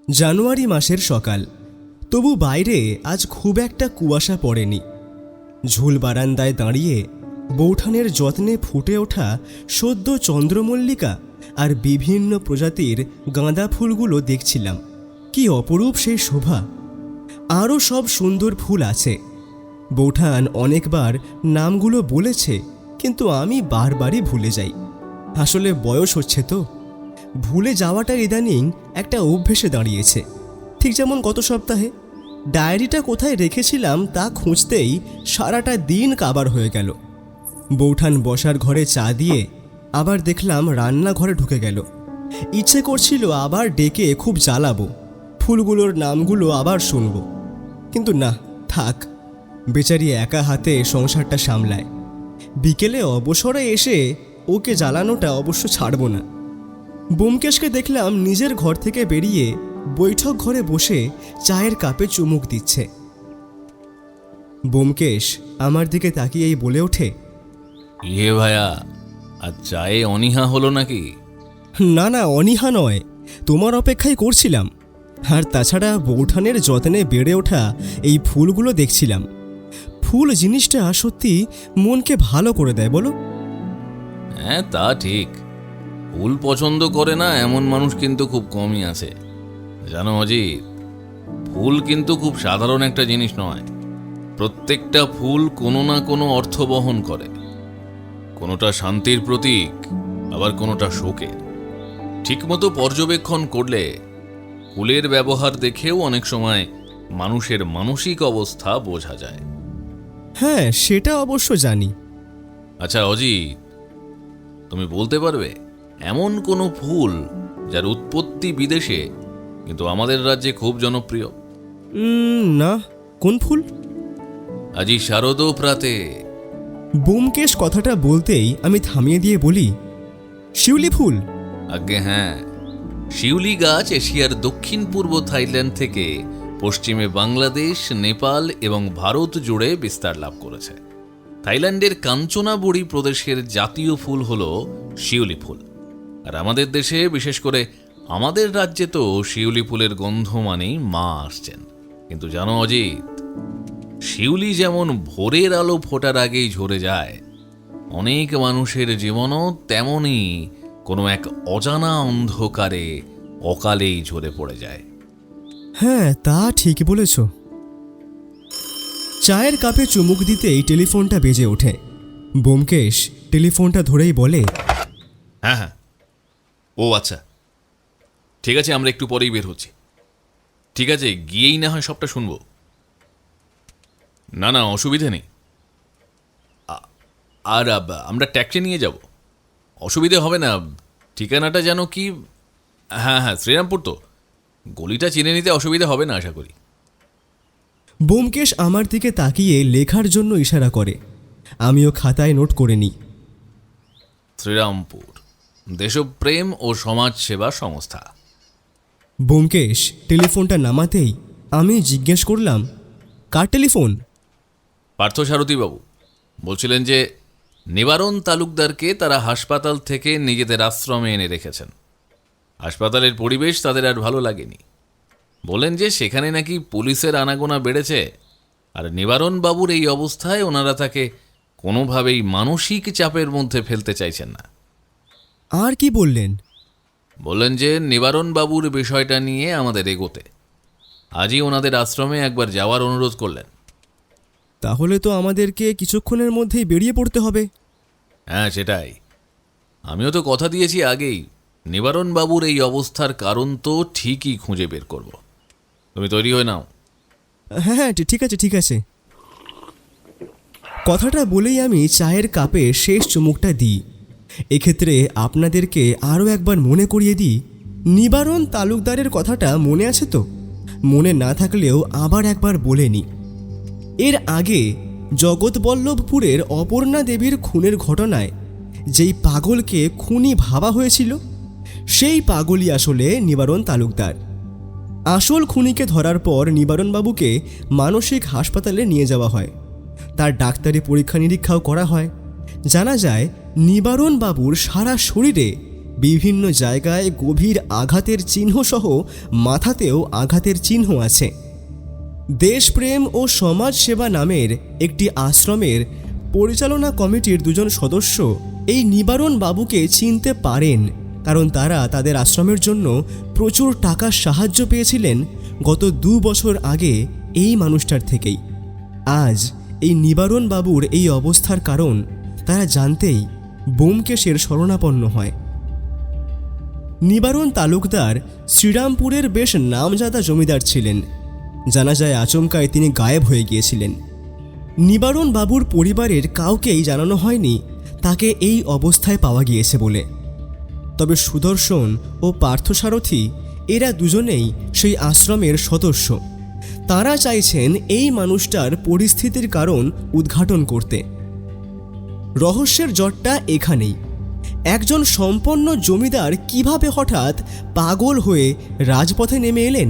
জানুয়ারি মাসের সকাল, তবু বাইরে আজ খুব একটা কুয়াশা পড়েনি। ঝুল বারান্দায় দাঁড়িয়ে বৌঠানের যত্নে ফুটে ওঠা সদ্য চন্দ্রমল্লিকা আর বিভিন্ন প্রজাতির গাঁদা ফুলগুলো দেখছিলাম। কি অপরূপ সেই শোভা! আরও সব সুন্দর ফুল আছে। বৌঠান অনেকবার নামগুলো বলেছে, কিন্তু আমি বারবারই ভুলে যাই। আসলে বয়স হচ্ছে তো, ভুলে যাওয়াটা ইদানিং একটা অভ্যেসে দাঁড়িয়েছে। ঠিক যেমন গত সপ্তাহে ডায়েরিটা কোথায় রেখেছিলাম তা খুঁজতেই সারাটা দিন কাবার হয়ে গেল। বৌঠান বসার ঘরে চা দিয়ে আবার দেখলাম রান্নাঘরে ঢুকে গেল। ইচ্ছে করছিল আবার ডেকে খুব জ্বালাবো, ফুলগুলোর নামগুলো আবার শুনবো, কিন্তু না, থাক, বেচারি একা হাতে সংসারটা সামলায়। বিকেলে অবসরে এসে ওকে জ্বালানোটা অবশ্য ছাড়ব না। ব্যোমকেশকে দেখলাম নিজের ঘর থেকে বেরিয়ে বৈঠক ঘরে বসে চায়ের কাপে চুমুক দিচ্ছে। ব্যোমকেশ আমার দিকে তাকিয়েই বলে ওঠে, ইয়ে ভায়া, আর চায়ে অনীহা হলো নাকি? না না, অনীহা নয়, তোমার অপেক্ষাই করছিলাম। আর তাছাড়া বৌঠানের যত্নে বেড়ে ওঠা এই ফুলগুলো দেখছিলাম। ফুল জিনিসটা সত্যি মনকে ভালো করে দেয়, বলো? হ্যাঁ, তা ঠিক। ফুল পছন্দ করে না এমন মানুষ কিন্তু খুব কমই আছে। জানো অজিত, ফুল কিন্তু খুব সাধারণ একটা জিনিস নয়। প্রত্যেকটা ফুল কোনো না কোনো অর্থ বহন করে। কোনোটা শান্তির প্রতীক, আবার কোনোটা শোকের। ঠিকমতো পর্যবেক্ষণ করলে ফুলের ব্যবহার দেখেও অনেক সময় মানুষের মানসিক অবস্থা বোঝা যায়। হ্যাঁ, সেটা অবশ্য জানি। আচ্ছা অজিত, তুমি বলতে পারবে এমন কোনো ফুল যার উৎপত্তি বিদেশে কিন্তু আমাদের রাজ্যে খুব জনপ্রিয়? না, কোন ফুল? আজি শারদ প্রাতে। ব্যোমকেশ কথাটা বলতেই আমি থামিয়ে দিয়ে বলি, শিউলি ফুল। আজ্ঞে হ্যাঁ, শিউলি গাছ এশিয়ার দক্ষিণ পূর্ব থাইল্যান্ড থেকে পশ্চিমে বাংলাদেশ, নেপাল এবং ভারত জুড়ে বিস্তার লাভ করেছে। থাইল্যান্ডের কাঞ্চনাবুড়ি প্রদেশের জাতীয় ফুল হল শিউলি ফুল। আর আমাদের দেশে, বিশেষ করে আমাদের রাজ্যে তো শিউলি ফুলের গন্ধ মানেই মা আসছেন। কিন্তু জানো অজিত, শিউলি যেমন ভোরের আলো ফোটার আগেই ঝরে যায়, অনেক মানুষের জীবনও তেমনই কোনো এক অজানা অন্ধকারে অকালেই ঝরে পড়ে যায়। হ্যাঁ, তা ঠিক বলেছ। চায়ের কাপে চুমুক দিতেই টেলিফোনটা বেজে ওঠে। ব্যোমকেশ টেলিফোনটা ধরেই বলে, হ্যাঁ হ্যাঁ, ও আচ্ছা, ঠিক আছে, আমরা একটু পরেই বের হচ্ছি। ঠিক আছে, গিয়েই না হয় সবটা শুনবো। না না, অসুবিধে নেই। আর আমরা ট্যাক্সি নিয়ে যাব, অসুবিধে হবে না। ঠিকানাটা যেন কি? হ্যাঁ হ্যাঁ, শ্রীরামপুর তো। গলিটা চিনে নিতে অসুবিধা হবে না আশা করি। ব্যোমকেশ আমার দিকে তাকিয়ে লেখার জন্য ইশারা করে। আমিও খাতায় নোট করে নিই। শ্রীরামপুর দেশপ্রেম ও সমাজ সেবা সংস্থা। ব্যোমকেশ টেলিফোনটা নামাতেই আমি জিজ্ঞেস করলাম, কার টেলিফোন? পার্থসারথীবাবু বলছিলেন যে নিবারণ তালুকদারকে তারা হাসপাতাল থেকে নিজেদের আশ্রমে এনে রেখেছেন। হাসপাতালের পরিবেশ তাদের আর ভালো লাগেনি। বলেন যে সেখানে নাকি পুলিশের আনাগোনা বেড়েছে, আর নিবারণ বাবুর এই অবস্থায় ওনারা তাকে কোনোভাবেই মানসিক চাপের মধ্যে ফেলতে চাইছেন না। আর কি বললেন? বললেন যে নিবারণ বাবুর বিষয়টা নিয়ে আমাদের এগোতে। আজই ওনাদের আশ্রমে একবার যাওয়ার অনুরোধ করলেন। তাহলে তো আমাদেরকে কিছুক্ষণের মধ্যেই বেরিয়ে পড়তে হবে। হ্যাঁ সেটাই, আমিও তো কথা দিয়েছি আগেই, নিবারণ বাবুর এই অবস্থার কারণ তো ঠিকই খুঁজে বের করব। তুমি তৈরি হয়ে নাও। হ্যাঁ হ্যাঁ, ঠিক আছে ঠিক আছে। কথাটা বলেই আমি চায়ের কাপে শেষ চুমুকটা দিই। এক্ষেত্রে আপনাদেরকে আরও একবার মনে করিয়ে দিই, নিবারণ তালুকদারের কথাটা মনে আছে তো? মনে না থাকলেও আবার একবার বলে নিই। এর আগে জগৎবল্লভপুরের অপর্ণা দেবীর খুনের ঘটনায় যেই পাগলকে খুনি ভাবা হয়েছিল, সেই পাগলই আসলে নিবারণ তালুকদার। আসল খুনিকে ধরার পর নিবারণবাবুকে মানসিক হাসপাতালে নিয়ে যাওয়া হয়। তার ডাক্তারি পরীক্ষা নিরীক্ষাও করা হয়। জানা যায় নিবারণবাবুর সারা শরীরে বিভিন্ন জায়গায় গভীর আঘাতের চিহ্নসহ মাথাতেও আঘাতের চিহ্ন আছে। দেশপ্রেম ও সমাজ সেবা নামের একটি আশ্রমের পরিচালনা কমিটির দুজন সদস্য এই নিবারণ বাবুকে চিনতে পারেন, কারণ তারা তাদের আশ্রমের জন্য প্রচুর টাকার সাহায্য পেয়েছিলেন গত 2 বছর আগে এই মানুষটার থেকেই। আজ এই নিবারণ বাবুর এই অবস্থার কারণ তারা জানতেই ব্যোমকেশের শরণাপন্ন হয়। নিবারণ তালুকদার শ্রীরামপুরের বেশ নামজাদা জমিদার ছিলেন। জানা যায় আচমকায় তিনি গায়েব হয়ে গিয়েছিলেন। নিবারণ বাবুর পরিবারের কাউকেই জানানো হয়নি তাকে এই অবস্থায় পাওয়া গিয়েছে বলে। তবে সুদর্শন ও পার্থসারথী এরা দুজনেই সেই আশ্রমের সদস্য। তারা চাইছেন এই মানুষটার পরিস্থিতির কারণ উদ্ঘাটন করতে। রহস্যের জটটা এখানেই। একজন সম্পন্ন জমিদার কিভাবে হঠাৎ পাগল হয়ে রাজপথে নেমে এলেন?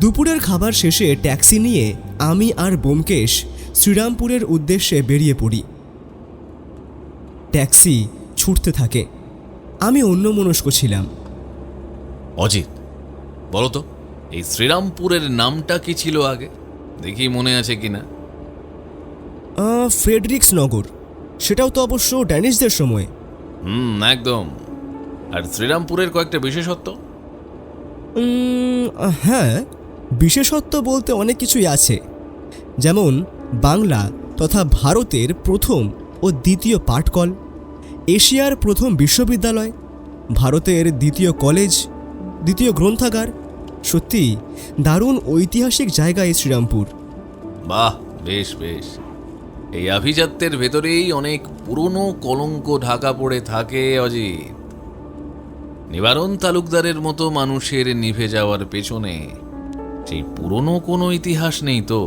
দুপুরের খাবার শেষে ট্যাক্সি নিয়ে আমি আর ব্যোমকেশ শ্রীরামপুরের উদ্দেশ্যে বেরিয়ে পড়ি। ট্যাক্সি ছুটতে থাকে। আমি অন্যমনস্ক ছিলাম। অজিত, বলো তো এই শ্রীরামপুরের নামটা কি ছিল আগে? দেখি মনে আছে কিনা। ফ্রেডরিক্স নগর। সেটাও তো অবশ্য ড্যানিশদের সময়। একদম। আর শ্রীরামপুরের কয়েকটা বিশেষত্ব? হ্যাঁ, বিশেষত্ব বলতে অনেক কিছুই আছে। যেমন বাংলা তথা ভারতের প্রথম ও দ্বিতীয় পাটকল, এশিয়ার প্রথম বিশ্ববিদ্যালয়, ভারতের দ্বিতীয় কলেজ, দ্বিতীয় গ্রন্থাগার। সত্যি দারুণ ঐতিহাসিক জায়গা এই শ্রীরামপুর। বাহ, বেশ বেশ। এই আভিজাত্যের ভেতরেই অনেক পুরনো কলঙ্ক ঢাকা পড়ে থাকে অজিত। নিবারণ তালুকদারের মতো মানুষের নিভে যাওয়ার পেছনে সেই পুরনো কোনো ইতিহাস নেই তো?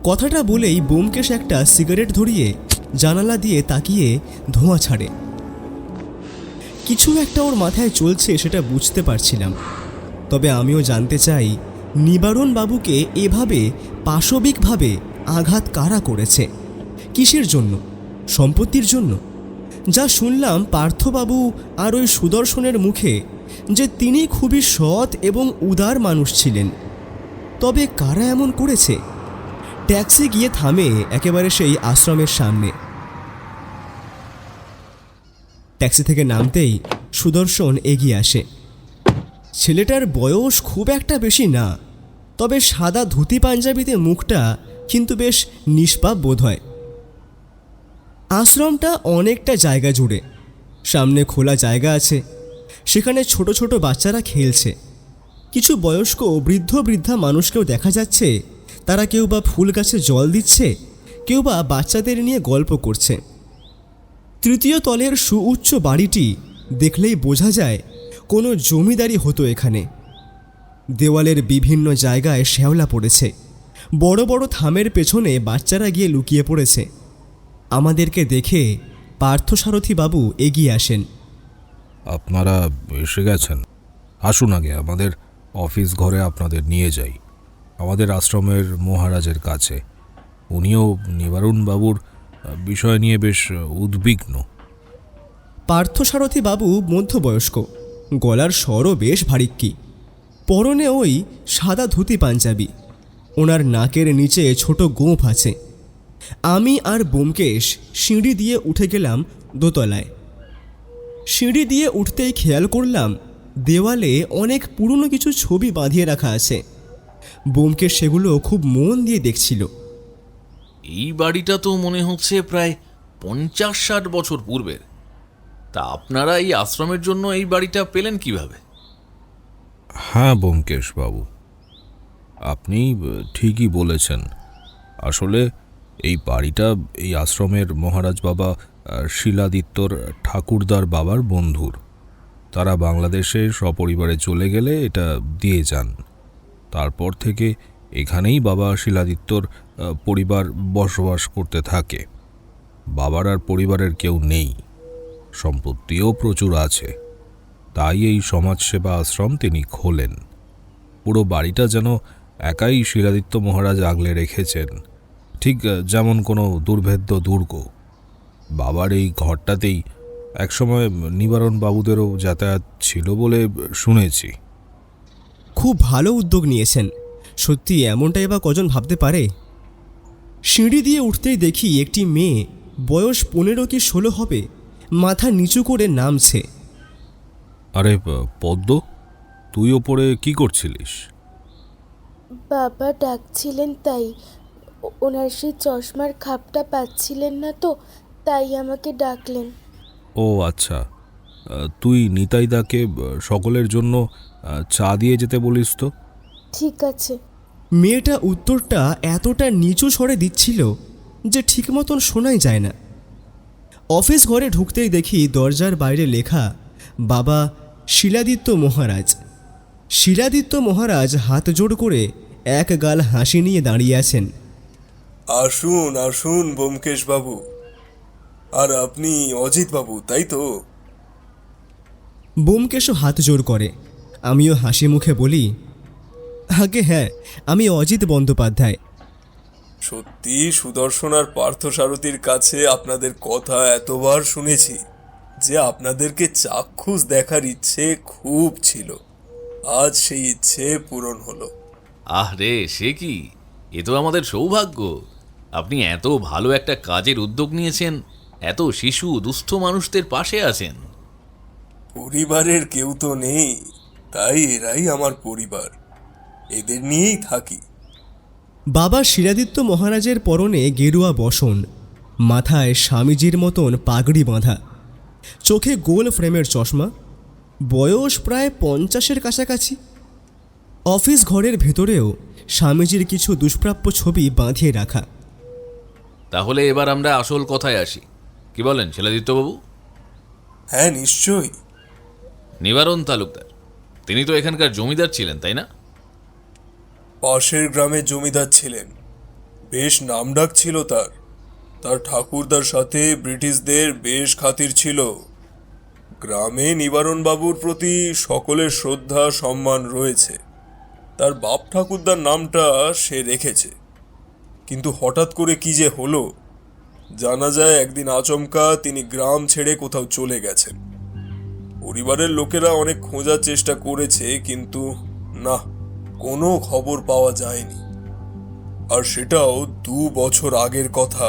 কথাটা বলেই ব্যোমকেশ একটা সিগারেট ধরিয়ে জানালা দিয়ে তাকিয়ে ধোঁয়া ছাড়ে। কিছু একটা ওর মাথায় চলছে সেটা বুঝতে পারছিলাম। তবে আমিও জানতে চাই নিবারণ বাবুকে এভাবে পাশবিকভাবে আঘাত কারা করেছে, কিসের জন্য? সম্পত্তির জন্য? যা শুনলাম পার্থবাবু আর ওই সুদর্শনের মুখে যে তিনি খুবই সৎ এবং উদার মানুষ ছিলেন। তবে কারা এমন করেছে? ট্যাক্সি গিয়ে থামে একেবারে সেই আশ্রমের সামনে। ট্যাক্সি থেকে নামতেই সুদর্শন এগিয়ে আসে। ছেলেটার বয়স খুব একটা বেশি না, তবে সাদা ধুতি পাঞ্জাবিতে মুখটা কিন্তু বেশ নিষ্পাপ বোধ হয়। আশ্রমটা অনেকটা জায়গা জুড়ে। সামনে খোলা জায়গা আছে, সেখানে ছোট ছোট বাচ্চারা খেলছে। কিছু বয়স্ক বৃদ্ধ বৃদ্ধা মানুষকেও দেখা যাচ্ছে। তারা কেউ বা ফুল গাছে জল দিচ্ছে, কেউ বা বাচ্চাদের নিয়ে গল্প করছে। তৃতীয় তলের সুউচ্চ বাড়িটি দেখলেই বোঝা যায় কোনো জমিদারি হতো এখানে। দেওয়ালের বিভিন্ন জায়গায় শ্যাওলা পড়েছে। বড় বড় থামের পেছনে বাচ্চারা গিয়ে লুকিয়ে পড়েছে। আমাদেরকে দেখে পার্থসারথী বাবু এগিয়ে আসেন। আপনারা এসে গেছেন, আসুন আগে আমাদের অফিস ঘরে আপনাদের নিয়ে যাই, আমাদের আশ্রমের মহারাজের কাছে। উনিও নিবারণ বাবুর বিষয় নিয়ে বেশ উদ্বিগ্ন। পার্থসারথী বাবু মধ্যবয়স্ক, গলার স্বরও বেশ ভারিক্কি। পরনে ওই সাদা ধুতি পাঞ্জাবি। ওনার নাকের নিচে ছোট গোঁফ আছে। আমি আর ব্যোমকেশ সিঁড়ি দিয়ে উঠে গেলাম দোতলায়। সিঁড়ি দিয়ে উঠতেই খেয়াল করলাম দেওয়ালে অনেক পুরনো কিছু ছবি বাঁধিয়ে রাখা আছে। ব্যোমকেশ সেগুলো খুব মন দিয়ে দেখছিল। এই বাড়িটা তো মনে হচ্ছে প্রায় 50-60 বছর পূর্বের। তা আপনারা এই আশ্রমের জন্য এই বাড়িটা পেলেন কিভাবে? হ্যাঁ ব্যোমকেশ বাবু, আপনি ঠিকই বলেছেন। আসলে এই বাড়িটা এই আশ্রমের মহারাজ বাবা শিলাদিত্যর ঠাকুরদার বাবার বন্ধুর। তারা বাংলাদেশে সপরিবারে চলে গেলে এটা দিয়ে যান। তারপর থেকে এখানেই বাবা শিলাদিত্যর পরিবার বসবাস করতে থাকে। বাবার আর পরিবারের কেউ নেই, সম্পত্তিও প্রচুর আছে। তাই এই সমাজসেবা আশ্রম তিনি খোলেন। পুরো বাড়িটা যেন একাই শিলাদিত্য মহারাজ আগলে রেখেছেন, ঠিক যেমন কোনো দুর্ভেদ্য দুর্গ। বাবার এই ঘরটাতেই একসময় নিবারণ বাবুদেরও যাতায়াত ছিল বলে শুনেছি। খুব ভালো উদ্যোগ নিয়েছেন। সত্যি এমনটাই বা কজন ভাবতে পারে। সিঁড়ি দিয়ে উঠতেই দেখি একটি মেয়ে, বয়স 15 কি 16 হবে, মাথা নিচু করে নামছে। আরে পদ্ম, তুই ওপরে কি করছিলিস? বাবা ডাকছিলেন তাই। ওনার সেই চশমার খাপটা পাচ্ছিলেন না তো, তাই আমাকে ডাকলেন। ও আচ্ছা, তুই নিতাইদাকে সকলের জন্য চা দিয়ে যেতে বলিস তো। ঠিক আছে। মেয়েটা উত্তরটা এতটা নিচু স্বরে দিচ্ছিল যে ঠিক মতন শোনাই যায় না। অফিস ঘরে ঢুকতেই দেখি দরজার বাইরে লেখা বাবা শিলাদিত্য মহারাজ। শিলাদিত্য মহারাজ হাত জোড় করে এক গাল হাসি নিয়ে দাঁড়িয়ে আছেন। আসুন আসুন ব্যোমকেশ বাবু। আর আপনি অজিত বাবু, তাই তো? ব্যোমকেশও হাত জোড় করে। আমিও হাসি মুখে বলি, আগে হ্যাঁ, আমি অজিত বন্দ্যোপাধ্যায়। সত্যি সুদর্শন আর পার্থসারথীর কাছে আপনাদের কথা এতবার শুনেছি যে আপনাদেরকে চাক্ষুষ দেখার ইচ্ছে খুব ছিল। আজ সেই ইচ্ছে পূরণ হলো। আহ রে, সে কি! এ তো আমাদের সৌভাগ্য। আপনি এত ভালো একটা কাজের উদ্যোগ নিয়েছেন, এত শিশু দুস্থ মানুষদের পাশে আছেন। পরিবারের কেউ তো নেই, তাই এরাই আমার পরিবার। এদের নিয়েই থাকি। বাবা শিলাদিত্য মহারাজের পরনে গেরুয়া বসন, মাথায় স্বামীজির মতন পাগড়ি বাঁধা, চোখে গোল ফ্রেমের চশমা, বয়স প্রায় 50-এর কাছাকাছি। অফিস ঘরের ভেতরেও স্বামীজির কিছু দুষ্প্রাপ্য ছবি বাঁধিয়ে রাখা। তাহলে এবার আমরা আসল কথায় আসি। কি বলেন শিলাদিত্যবাবু? হ্যাঁ, নিশ্চয়ই। নিবারণ তালুকদার, তিনি তো এখানকার জমিদার ছিলেন, তাই না? পাশের গ্রামে জমিদার ছিলেন, বেশ নামডাক ছিল তার। তার ঠাকুরদার সাথে ব্রিটিশদের বেশ খাতির ছিল। গ্রামে নিবারণ বাবুর প্রতি সকলের শ্রদ্ধা সম্মান রয়েছে। তার বাপ ঠাকুরদার নামটা সে রেখেছে। কিন্তু হঠাৎ করে কি যে হলো, জানা যায় একদিন আচমকা তিনি গ্রাম ছেড়ে কোথাও চলে গেছেন। পরিবারের লোকেরা অনেক খোঁজার চেষ্টা করেছে, কিন্তু না, কোনো খবর পাওয়া যায়নি। আর সেটাও 2 বছর আগের কথা।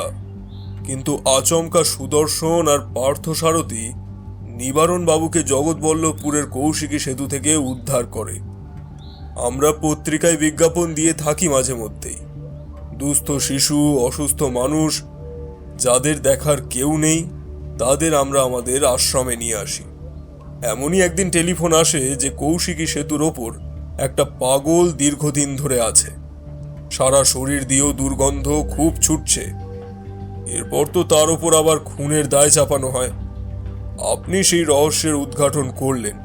কিন্তু আচমকা সুদর্শন আর পার্থসারথী নিবারণ বাবুকে জগৎবল্লভপুরের কৌশিকী সেতু থেকে উদ্ধার করে। আমরা পত্রিকায় বিজ্ঞাপন দিয়ে থাকি মাঝে মধ্যেই। দুস্থ শিশু, অসুস্থ মানুষ, যাদের দেখার কেউ নেই, তাদের আমরা আমাদের আশ্রমে নিয়ে আসি। এমনই একদিন টেলিফোন আসে যে কৌশিকী সেতুর ওপর একটা পাগল দীর্ঘদিন ধরে আছে। সারা শরীর দিয়েও দুর্গন্ধ খুব ছুটছে। এরপর তো তার ওপর আবার খুনের দায় চাপানো হয়। আপনি সেই রহস্যের উদ্ঘাটন করলেন।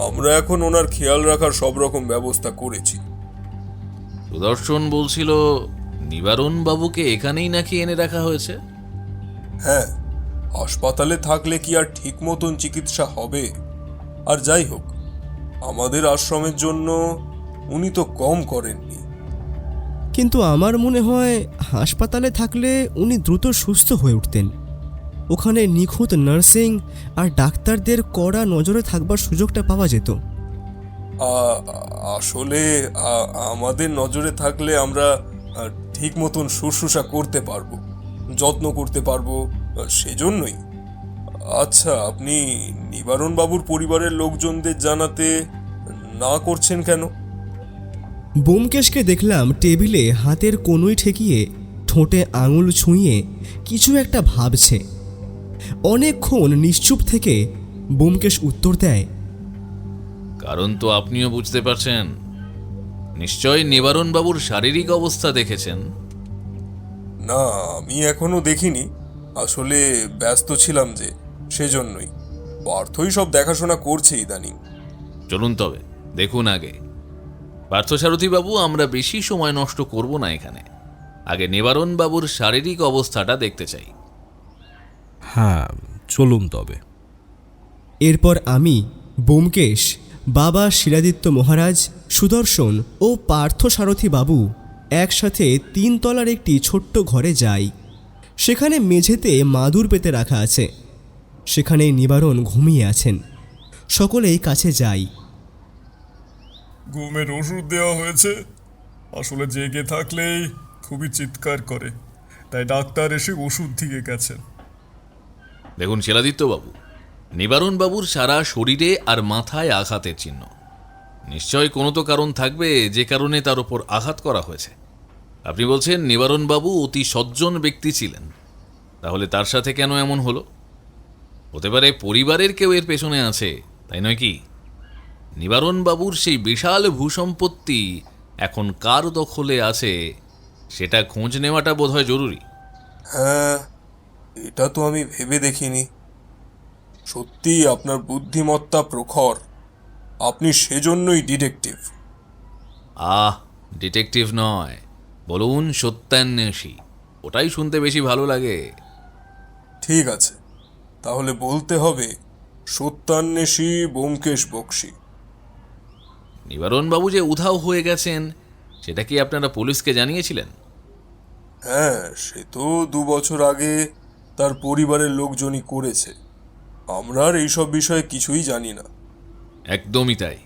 আমরা এখন ওনার খেয়াল রাখার সব রকম ব্যবস্থা করেছি। সুদর্শন বলছিল নিবারণ বাবুকে এখানেই নাকি এনে রাখা হয়েছে। হ্যাঁ, হাসপাতালে থাকলে কি আর ঠিক মতন চিকিৎসা হবে? আর যাই হোক, আমাদের আশ্রমের জন্য উনি তো কম করেননি। কিন্তু আমার মনে হয় হাসপাতালে থাকলে উনি দ্রুত সুস্থ হয়ে উঠতেন। ওখানে নিখুঁত নার্সিং আর ডাক্তারদের কড়া নজরে থাকবার সুযোগটা পাওয়া যেত। আসলে আমাদের নজরে থাকলে আমরা ঠিক মতন শুশ্রূষা করতে পারবো, যত্ন করতে পারবো, সেজন্যই। আচ্ছা, আপনি নিবারণ বাবুর পরিবারের লোকজনদের জানাতে না করছেন কেন? ব্যোমকেশকে দেখলাম টেবিলে হাতের কনুই ঠেকিয়ে ঠোঁটে আঙুল ছুঁয়ে কিছু একটা ভাবছে। অনেকক্ষণ নিশ্চুপ থেকে ব্যোমকেশ উত্তর দেয়, কারণ তো আপনিও বুঝতে পারছেন। নিশ্চয় নিবারণ বাবুর শারীরিক অবস্থা দেখেছেন। না, আমি এখনো দেখিনি। আসলে ব্যস্ত ছিলাম যে, সেজন্যই। পার্থই সব দেখাশোনা করছে ইদানিং। চলুন তবে দেখুন আগে। পার্থসারথী বাবু, আমরা বেশি সময় নষ্ট করব না এখানে। আগে নিবারণ বাবুর শারীরিক অবস্থাটা দেখতে চাই। হ্যাঁ, চলুন তবে। এরপর আমি, ব্যোমকেশ, বাবা শিলাদিত্য মহারাজ, সুদর্শন ও পার্থসারথী বাবু একসাথে 3 তলার একটি ছোট্ট ঘরে যাই। সেখানে মেঝেতে মাদুর পেতে রাখা আছে। সেখানেই নিবারণ ঘুমিয়ে আছেন। সকলেই কাছে যাই। ঘুমের ওষুধ দেওয়া হয়েছে। আসলে জেগে থাকলেই খুবই চিৎকার করে, তাই ডাক্তার এসে ওষুধ দিয়ে গেছেন। দেখুন শিলাদিত্যবাবু, নিবারণবাবুর সারা শরীরে আর মাথায় আঘাতের চিহ্ন। নিশ্চয় কোনো তো কারণ থাকবে যে কারণে তার উপর আঘাত করা হয়েছে। আপনি বলছেন নিবারণবাবু অতি সজ্জন ব্যক্তি ছিলেন, তাহলে তার সাথে কেন এমন হলো? হতে পারে পরিবারের কেউ এর পেছনে আছে, তাই নয় কি? নিবারণবাবুর সেই বিশাল ভূসম্পত্তি এখন কার দখলে আছে সেটা খোঁজ নেওয়াটা বোধহয় জরুরি। হ্যাঁ, এটা তো আমি ভেবে দেখিনি। সত্যি আপনার বুদ্ধিমত্তা প্রখর। আপনি সেজন্যই ডিটেকটিভ। ডিটেকটিভ নয়, বলুন সত্যান্বেষী, ওটাই শুনতে বেশি ভালো লাগে। ঠিক আছে, তাহলে বলতে হবে সত্যান্বেষী ব্যোমকেশ বক্সী। নিবারণবাবু যে উধাও হয়ে গেছেন সেটা কি আপনারা পুলিশকে জানিয়েছিলেন? হ্যাঁ, সে তো 2 বছর আগে তার পরিবারের লোকজনই করেছে। আমরা আর এইসব বিষয়ে কিছুই জানি না। একদমই তাই।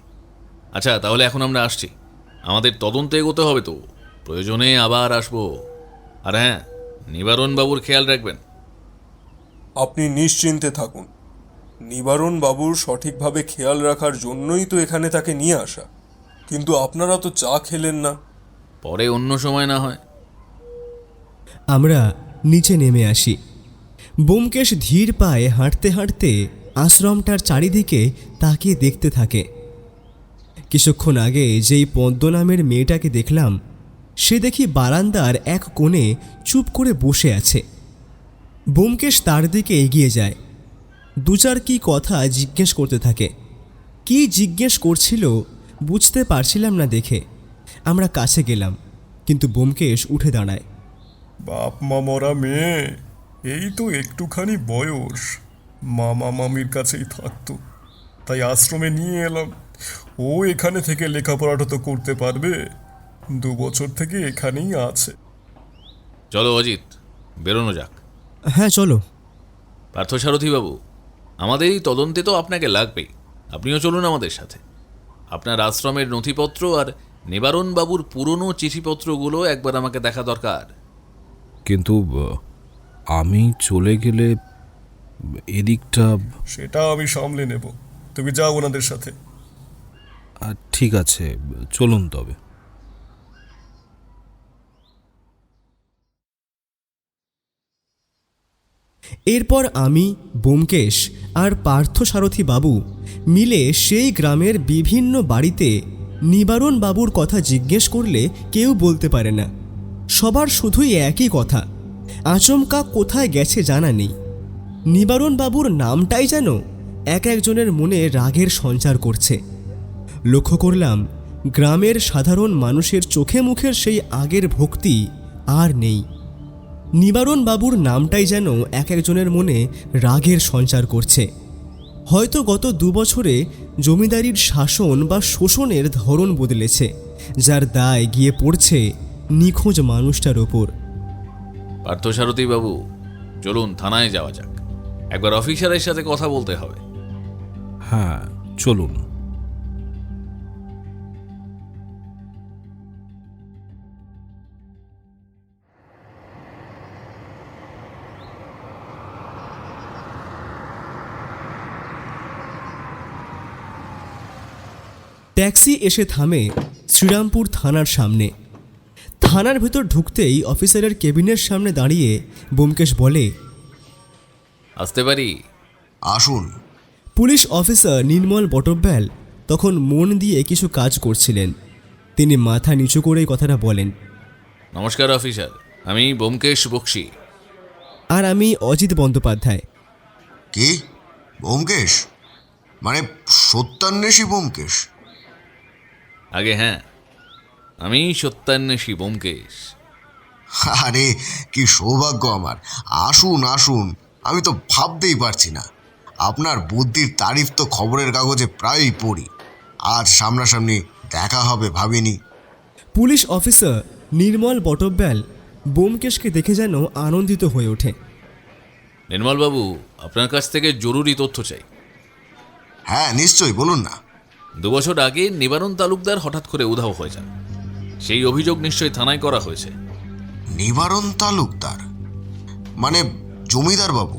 আচ্ছা, তাহলে এখন আমরা আসছি। আমাদের তদন্ত এগোতে হবে তো, প্রয়োজনে আবার আসবো। আর হ্যাঁ, নিবারণবাবুর খেয়াল রাখবেন। আপনি নিশ্চিন্তে থাকুন। নিবারণ বাবুর সঠিকভাবে খেয়াল রাখার জন্যই তো এখানে তাকে নিয়ে আসা। কিন্তু আপনারা তো চা খেলেন না। পরে অন্য সময় না হয়। আমরা নিচে নেমে আসি। ব্যোমকেশ ধীর পায়ে হাঁটতে হাঁটতে আশ্রমটার চারিদিকে তাকিয়ে দেখতে থাকে। কিছুক্ষণ আগে যেই পদ্ম নামের মেয়েটাকে দেখলাম, সে দেখি বারান্দার এক কোণে চুপ করে বসে আছে। ব্যোমকেশ তার দিকে এগিয়ে যায়, 2-4 কি কথা জিজ্ঞেস করতে থাকে। কি জিজ্ঞেস করছিল বুঝতে পারছিলাম না দেখে আমরা কাছে গেলাম, কিন্তু ব্যোমকেশ উঠে দাঁড়ায়। বাপ মা মরা মেয়ে, এই তো একটুখানি বয়স, মামা মামির কাছেই থাকতো, তাই আশ্রমে নিয়ে এলাম। ও এখানে থেকে লেখাপড়াটা তো করতে পারবে, 2 বছর থেকে এখানেই আছে। চলো অজিত, বেরোনো যাক। হ্যাঁ চলো। পার্থসারথীবাবু, আমাদের এই তদন্তে তো আপনাকে লাগবেই। আপনিও চলুন আমাদের সাথে। আপনার আশ্রমের নথিপত্র আর নিবারণবাবুর পুরনো চিঠিপত্রগুলো একবার আমাকে দেখা দরকার। কিন্তু আমি চলে গেলে এদিকটা। সেটা আমি সামলে নেব, তুমি যাও ওনাদের সাথে। ঠিক আছে, চলুন তবে। এরপর আমি, ব্যোমকেশ আর পার্থসারথী বাবু মিলে সেই গ্রামের বিভিন্ন বাড়িতে নিবারণ বাবুর কথা জিজ্ঞেস করলে কেউ বলতে পারে না। সবার শুধুই একই কথা, আচমকা কোথায় গেছে জানা নেই। নিবারণ বাবুর নামটাই যেন এক একজনের মনে রাগের সঞ্চার করছে। লক্ষ্য করলাম গ্রামের সাধারণ মানুষের চোখে মুখের সেই আগের ভক্তি আর নেই। নিবারণ বাবুর নামটাই যেন এক একজনের মনে রাগের সঞ্চার করছে। হয়তো গত 2 বছরে জমিদারির শাসন বা শোষণের ধরন বদলেছে, যার দায় গিয়ে পড়ছে নিখোঁজ মানুষটার ওপর। পার্থসারথীবাবু, চলুন থানায় যাওয়া যাক। একবার অফিসারের সাথে কথা বলতে হবে। হ্যাঁ চলুন। ট্যাক্সি এসে থামে শ্রীরামপুর থানার সামনে। থানার ভেতর ঢুকতেই অফিসারের কেবিনের সামনে দাঁড়িয়ে ব্যোমকেশ বলে, আসতে পারি? আসুন। পুলিশ অফিসার নির্মল বটব্যাল তখন মন দিয়ে কিছু কাজ করছিলেন। তিনি মাথা নিচু করেই কথাটা বলেন। নমস্কার অফিসার, আমি ব্যোমকেশ বক্সী। আর আমি অজিত বন্দ্যোপাধ্যায়। কি? ব্যোমকেশ? মানে সত্যান্বেষী ব্যোমকেশ? আগে হ্যাঁ, আমি সত্যান্বেষী ব্যোমকেশ। আরে কি সৌভাগ্য আমার! আসুন আসুন, আমি তো ভাবতেই পারছি না। আপনার বুদ্ধির তারিফ তো খবরের কাগজে প্রায়ই পড়ি, আজ সামনাসামনি দেখা হবে ভাবিনি। পুলিশ অফিসার নির্মল বটব্যাল ব্যোমকেশকে দেখে যেন আনন্দিত হয়ে ওঠে। নির্মলবাবু, আপনার কাছ থেকে জরুরি তথ্য চাই। হ্যাঁ নিশ্চয়ই, বলুন না। 2 বছর আগে নিবারণ তালুকদার হঠাৎ করে উধাও হয়ে যান। সেই অভিযোগ নিশ্চয়ই থানায় করা হয়েছে। নিবারণ তালুকদার মানে জমিদার বাবু?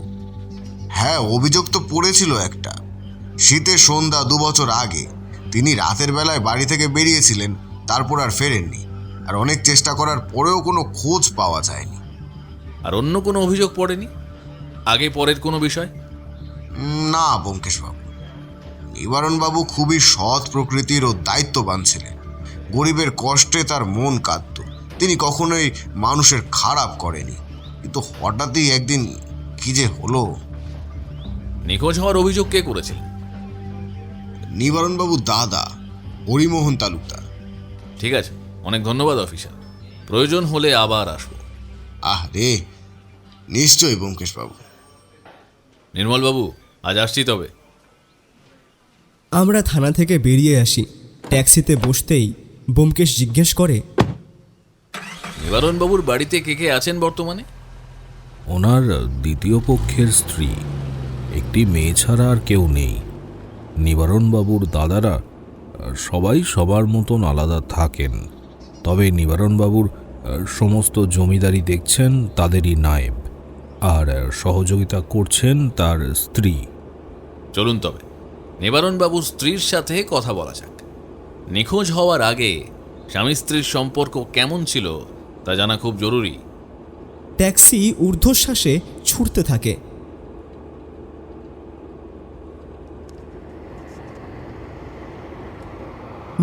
হ্যাঁ, অভিযোগ তো পড়েছিল একটা। শীতের সন্ধ্যা 2 বছর আগে তিনি রাতের বেলায় বাড়ি থেকে বেরিয়েছিলেন, তারপর আর ফেরেননি। আর অনেক চেষ্টা করার পরেও কোনো খোঁজ পাওয়া যায়নি। আর অন্য কোনো অভিযোগ পড়েনি? আগে পরের কোনো বিষয়? না ব্যোমকেশবাবু, নিবারণবাবু খুবই সৎ প্রকৃতির ও দায়িত্ববান ছিলেন। গরিবের কষ্টে তার মন কাঁদত। তিনি কখনোই মানুষের খারাপ করেনি। কিন্তু হঠাৎই একদিন কি যে হলো। নিখোঁজ হওয়ার অভিযোগ কে করেছিলেন? নিবারণবাবু দাদা হরিমোহন তালুকদার। ঠিক আছে, অনেক ধন্যবাদ অফিসার। প্রয়োজন হলে আবার আসবো। আহ রে, নিশ্চয়ই ব্যোমকেশবাবু। নির্মলবাবু, আজ আসছি তবে। আমরা থানা থেকে বেরিয়ে আসি। ট্যাক্সিতে বসতেই ব্যোমকেশ জিজ্ঞেস করে, নিবারণবাবুর বাড়িতে কে কে আছেন বর্তমানে? ওনার দ্বিতীয় পক্ষের স্ত্রী, একটি মেয়ে ছাড়া আর কেউ নেই। নিবারণবাবুর দাদারা সবাই সবার মতন আলাদা থাকেন। তবে নিবারণবাবুর সমস্ত জমিদারি দেখছেন তাদেরই নায়েব, আর সহযোগিতা করছেন তার স্ত্রী। চলুন তবে নিবারণবাবুর স্ত্রীর সাথে কথা বলা যাক। নিখোঁজ হওয়ার আগে স্বামী স্ত্রীর সম্পর্ক কেমন ছিল তা জানা খুব জরুরি। ট্যাক্সি ঊর্ধ্বশ্বাসে ছুটতে থাকে।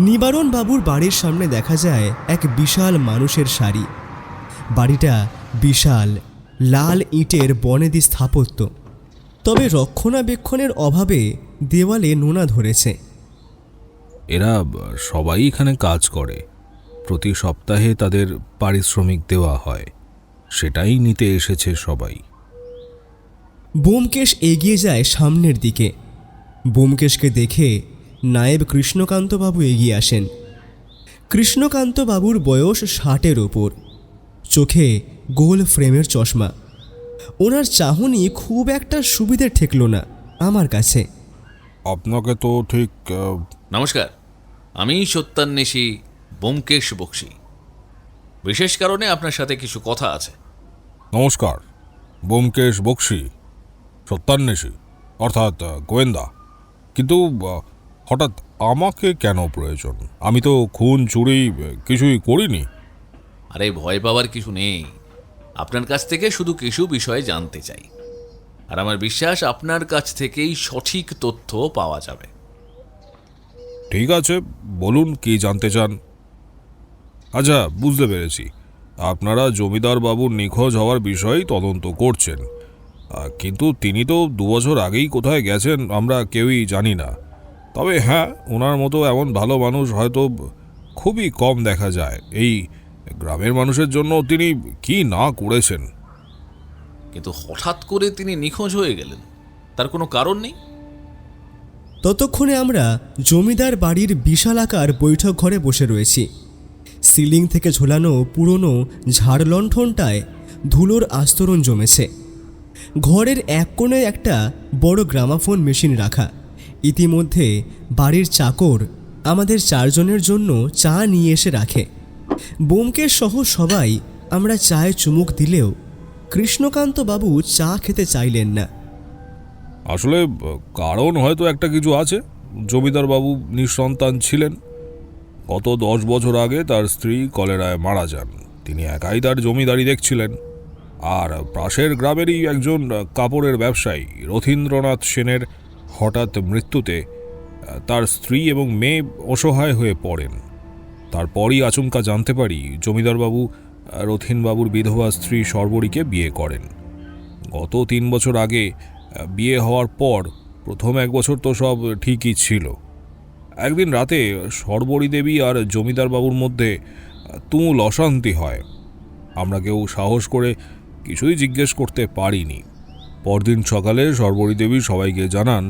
নিবারণ বাবুর বাড়ির সামনে দেখা যায় এক বিশাল মানুষের সারি। বাড়িটা বিশাল, লাল ইটের বনেদি স্থাপত্য। তবে রক্ষণাবেক্ষণের অভাবে দেওয়ালে নোনা ধরেছে। এরা সবাই এখানে কাজ করে। প্রতি সপ্তাহে তাদের পারিশ্রমিক দেওয়া হয়, সেটাই নিতে এসেছে সবাই। ব্যোমকেশ এগিয়ে যায় সামনের দিকে। ব্যোমকেশকে দেখে নায়েব কৃষ্ণকান্তবাবু এগিয়ে আসেন। কৃষ্ণকান্তবাবুর বয়স 60-এর ওপর। চোখে গোল ফ্রেমের চশমা। ওনার চাহনি খুব একটা সুবিধে ঠেকল না আমার কাছে। আপনাকে তো ঠিক নমস্কার, আমি সত্যান্বেষী ব্যোমকেশ বক্সী। বিশেষ কারণে আপনার সাথে কিছু কথা আছে। নমস্কার, ব্যোমকেশ বক্সী, সত্যান্বেষী অর্থাৎ গোয়েন্দা। কিন্তু হঠাৎ আমাকে কেন প্রয়োজন? আমি তো খুন চুরি কিছুই করিনি। আরে ভয় পাওয়ার কিছু নেই। আপনার কাছ থেকে শুধু কিছু বিষয় জানতে চাই, আর আমার বিশ্বাস আপনার কাছ থেকেই সঠিক তথ্য পাওয়া যাবে। ঠিক আছে, বলুন কি জানতে চান। আচ্ছা, বুঝতে পেরেছি, আপনারা জমিদার বাবুর নিখোঁজ হওয়ার বিষয়ে তদন্ত করছেন। কিন্তু তিনি তো 2 বছর আগেই কোথায় গেছেন আমরা কেউই জানি না। তবে হ্যাঁ, ওনার মতো এমন ভালো মানুষ হয়তো খুবই কম দেখা যায়। এই গ্রামের মানুষের জন্য তিনি কি না করেছেন। কিন্তু হঠাৎ করে তিনি নিখোঁজ হয়ে গেলেন, তার কোনো কারণ নেই। ততক্ষণে আমরা জমিদার বাড়ির বিশালাকার বৈঠক ঘরে বসে রয়েছি। সিলিং থেকে ঝোলানো পুরনো ঝাড় লণ্ঠনটায় ধুলোর আস্তরণ জমেছে। ঘরের এক কোণে একটা বড় গ্রামাফোন মেশিন রাখা। ইতিমধ্যে বাড়ির চাকর আমাদের 4 জনের জন্য চা নিয়ে এসে রাখে। ব্যোমকেশ সহ সবাই আমরা চায়ে চুমুক দিলেও কৃষ্ণকান্তবাবু চা খেতে চাইলেন না। আসলে কারণ হয়তো একটা কিছু আছে। জমিদার বাবু নিঃসন্তান ছিলেন। গত 10 বছর আগে তার স্ত্রী কলেরায় মারা যান। তিনি একাই তার জমিদারি দেখছিলেন। আর পাশের গ্রামেরই একজন কাপড়ের ব্যবসায়ী রথীন্দ্রনাথ সেনের হঠাৎ মৃত্যুতে তার স্ত্রী এবং মেয়ে অসহায় হয়ে পড়েন। তারপরই আচমকা জানতে পারি জমিদারবাবু রথীনবাবুর বিধবা স্ত্রী সর্বরীকে বিয়ে করেন। গত 3 বছর আগে বিয়ে হওয়ার পর প্রথম 1 বছর তো সব ঠিকই ছিল। একদিন রাতে সর্বরী দেবী আর জমিদারবাবুর মধ্যে তুমুল অশান্তি হয়। আমরা কেউ সাহস করে কিছুই জিজ্ঞেস করতে পারিনি। পরদিন সকালে সর্বরী দেবী সবাইকে জানান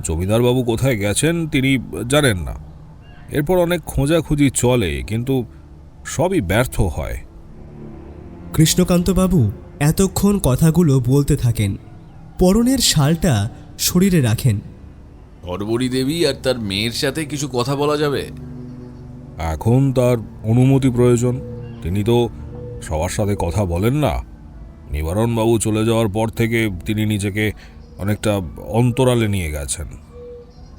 জমিদারবাবু কোথায় গেছেন তিনি জানেন না। এরপর অনেক খোঁজাখুঁজি চলে, কিন্তু সবই ব্যর্থ হয়। কৃষ্ণকান্তবাবু এতক্ষণ কথাগুলো বলতে থাকেন। পরনের শালটা শরীরে রাখেন। হরবরী দেবী আর তার মেয়ের সাথে কিছু কথা বলা যাবে? এখন তার অনুমতি প্রয়োজন। তিনি তো সবার সাথে কথা বলেন না। নিবারণবাবু চলে যাওয়ার পর থেকে তিনি নিজেকে অনেকটা অন্তরালে নিয়ে গেছেন।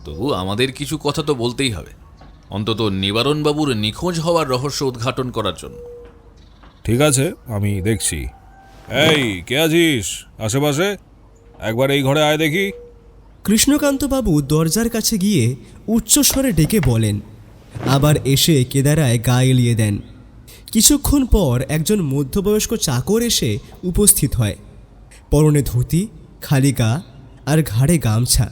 তবু আমাদের কিছু কথা তো বলতেই হবে, অন্তত নিবারণবাবুর নিখোঁজ হওয়ার রহস্য উদ্ঘাটন করার জন্য। ঠিক আছে, আমি দেখছি। এই, কে আছিস আশেপাশে? একবার এই ঘরে আয় দেখি। কৃষ্ণকান্তবাবু দরজার কাছে গিয়ে উচ্চস্বরে ডেকে বলেন, আবার এসে কেদারায় গা এলিয়ে দেন। কিছুক্ষণ পর একজন মধ্যবয়স্ক চাকর এসে উপস্থিত হয়। পরনে ধুতি, খালি গা আর ঘাড়ে গামছা।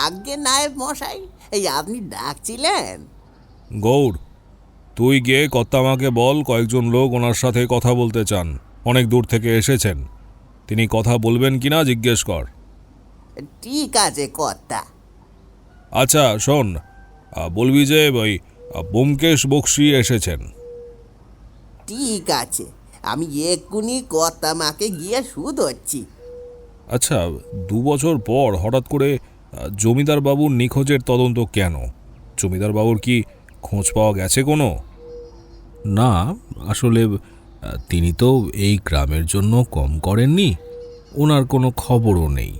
আজ্ঞে নায়েব মশাই, এই আপনি ডাকছিলেন? গৌর, তুই গিয়ে কর্তামাকে বল কয়েকজন লোক ওনার সাথে কথা বলতে চান। অনেক দূর থেকে এসেছেন, তিনি কথা বলবেন কিনা জিজ্ঞেস কর। ঠিক আছে কর্তা। আচ্ছা শোন, বলবি যে ওই ব্যোমকেশ বক্সী এসেছেন। ঠিক আছে, আমি এক্ষুনি কর্তা মাকে গিয়ে শুধোচ্ছি। আচ্ছা, 2 বছর পর হঠাৎ করে জমিদার বাবুর নিখোঁজের তদন্ত কেন? জমিদার বাবুর কি খোঁজ পাওয়া গেছে কোনো? না, আসলে তিনি তো এই গ্রামের জন্য কম করেননি। ওনার কোনো খবরও নেই।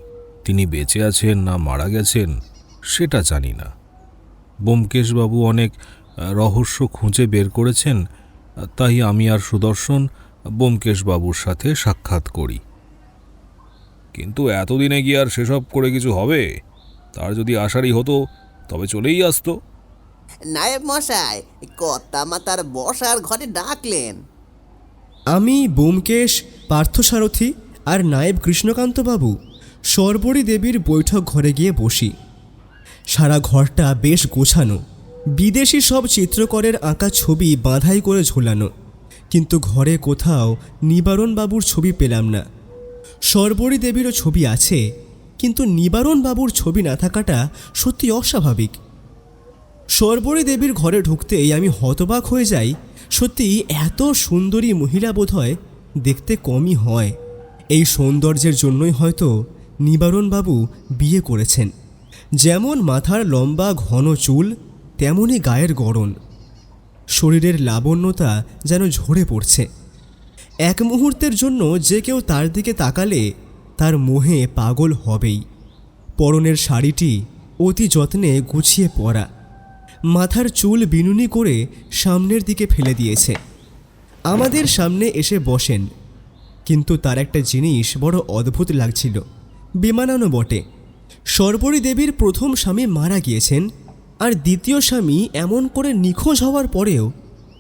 তিনি বেঁচে আছেন না মারা গেছেন সেটা জানি না। ব্যোমকেশবাবু অনেক রহস্য খুঁজে বের করেছেন, তাই আমি আর সুদর্শন ব্যোমকেশবাবুর সাথে সাক্ষাৎ করি। কিন্তু এতদিনে কি আর সেসব করে কিছু হবে? তার যদি আসারই হতো তবে চলেই আসতো। নায়েব মশাই, কর্তা মা তার বসার ঘরে ডাকলেন। আমি ব্যোমকেশ, পার্থসারথী আর নায়েব কৃষ্ণকান্তবাবু সর্বরী দেবীর বৈঠক ঘরে গিয়ে বসি। সারা ঘরটা বেশ গোছানো, বিদেশি সব চিত্রকরের আঁকা ছবি বাঁধাই করে ঝোলানো, কিন্তু ঘরে কোথাও নিবারণবাবুর ছবি পেলাম না। সর্বরী দেবীরও ছবি আছে, কিন্তু নিবারণবাবুর ছবি না থাকাটা সত্যি অস্বাভাবিক। সর্বরী দেবীর ঘরে ঢুকতেই আমি হতবাক হয়ে যাই। সত্যি এত সুন্দরী মহিলা বোধহয় দেখতে কমই হয়। এই সৌন্দর্যের জন্যই হয়তো নিবারণবাবু বিয়ে করেছেন। যেমন মাথার লম্বা ঘন চুল, তেমনই গায়ের গড়ন, শরীরের লাবণ্যতা যেন ঝরে পড়ছে। এক মুহূর্তের জন্য যে কেউ তার দিকে তাকালে তার মোহে পাগল হবেই। পরনের শাড়িটি অতি যত্নে গুছিয়ে পরা, মাথার চুল বিনুনি করে সামনের দিকে ফেলে দিয়েছে। আমাদের সামনে এসে বসেন, কিন্তু তার একটা জিনিস বড় অদ্ভুত লাগছিল, বেমানানো বটে। সর্বরী দেবীর প্রথম স্বামী মারা গিয়েছেন, আর দ্বিতীয় স্বামী এমন করে নিখোঁজ হওয়ার পরেও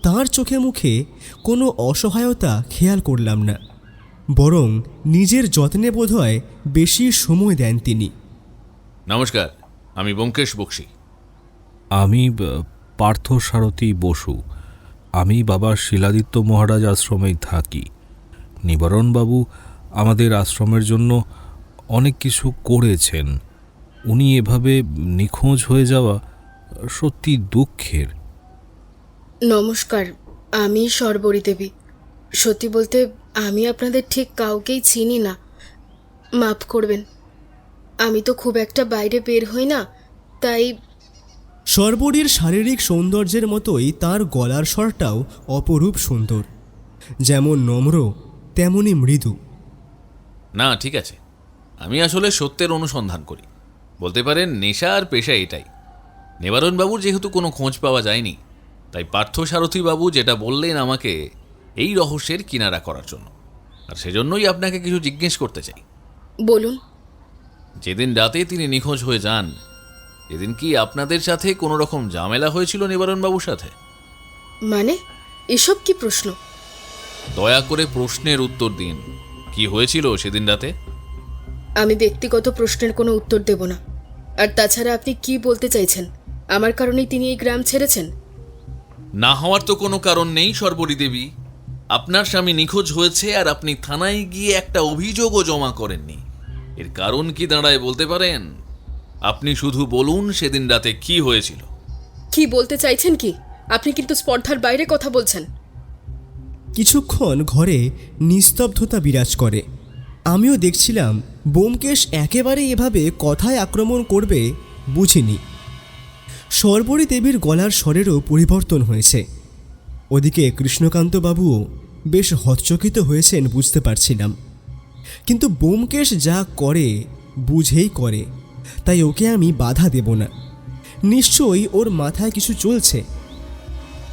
তার চোখে মুখে কোনো অসহায়তা খেয়াল করলাম না, বরং নিজের যত্নে বোধহয় বেশি সময় দেন তিনি। নমস্কার, আমি ব্যোমকেশ বক্সী। আমি পার্থসারথী বসু। আমি বাবা শিলাদিত্য মহারাজ আশ্রমেই থাকি। নিবারণবাবু আমাদের আশ্রমের জন্য অনেক কিছু করেছেন। উনি এভাবে নিখোঁজ হয়ে যাওয়া সত্যি দুঃখের। নমস্কার, আমি সর্বরী দেবী। সত্যি বলতে আমি আপনাদের ঠিক কাউকেই চিনি না, মাফ করবেন। আমি তো খুব একটা বাইরে বের হই না, তাই। সর্বরীর শারীরিক সৌন্দর্যের মতোই তার গলার স্বরটাও অপরূপ সুন্দর, যেমন নম্র তেমনই মৃদু। না, ঠিক আছে, আমি আসলে সত্যের অনুসন্ধান করি। বলতে পারেন নেশা আর পেশা এটাই। নিবারণবাবুর যেহেতু কোনো খোঁজ পাওয়া যায়নি, তাই পার্থসারথীবাবু যেটা বললেন আমাকে এই রহস্যের কিনারা করার জন্য, আর সেজন্যই আপনাকে কিছু জিজ্ঞেস করতে চাই। বলুন। যেদিন রাতে তিনি নিখোঁজ হয়ে যান, এদিন কি আপনাদের সাথে কোনো রকম ঝামেলা হয়েছিল নিবারণবাবুর সাথে? মানে এসব কি প্রশ্ন? দয়া করে প্রশ্নের উত্তর দিন। কি হয়েছিল সেদিন রাতে? আমি ব্যক্তিগত প্রশ্নের কোনো উত্তর দেব না। আর তাছাড়া আপনি কি বলতে চাইছেন? আমার কারণেই তিনি এই গ্রাম ছেড়েছেন? না হওয়ার তো কোনো কারণ নেই সর্বরী দেবী। আপনার স্বামী নিখোঁজ হয়েছে আর আপনি থানায় গিয়ে একটা অভিযোগও জমা করেননি। এর কারণ কি দাঁড়ায় বলতে পারেন? আপনি শুধু বলুন সেদিন রাতে কি হয়েছিল। কি বলতে চাইছেন কি? আপনি কিন্তু স্পর্ধার বাইরে কথা বলছেন। কিছুক্ষণ ঘরে নিস্তব্ধতা বিরাজ করে। আমিও দেখছিলাম ব্যোমকেশ একেবারে এভাবে কথায় আক্রমণ করবে বুঝিনি। সর্বরী দেবীর গলার স্বরেরও পরিবর্তন হয়েছে। ওদিকে কৃষ্ণকান্তবাবুও বেশ হতচকিত হয়েছেন বুঝতে পারছিলাম। কিন্তু ব্যোমকেশ যা করে বুঝেই করে, তাই ওকে আমি বাধা দেব না। নিশ্চয়ই ওর মাথায় কিছু চলছে।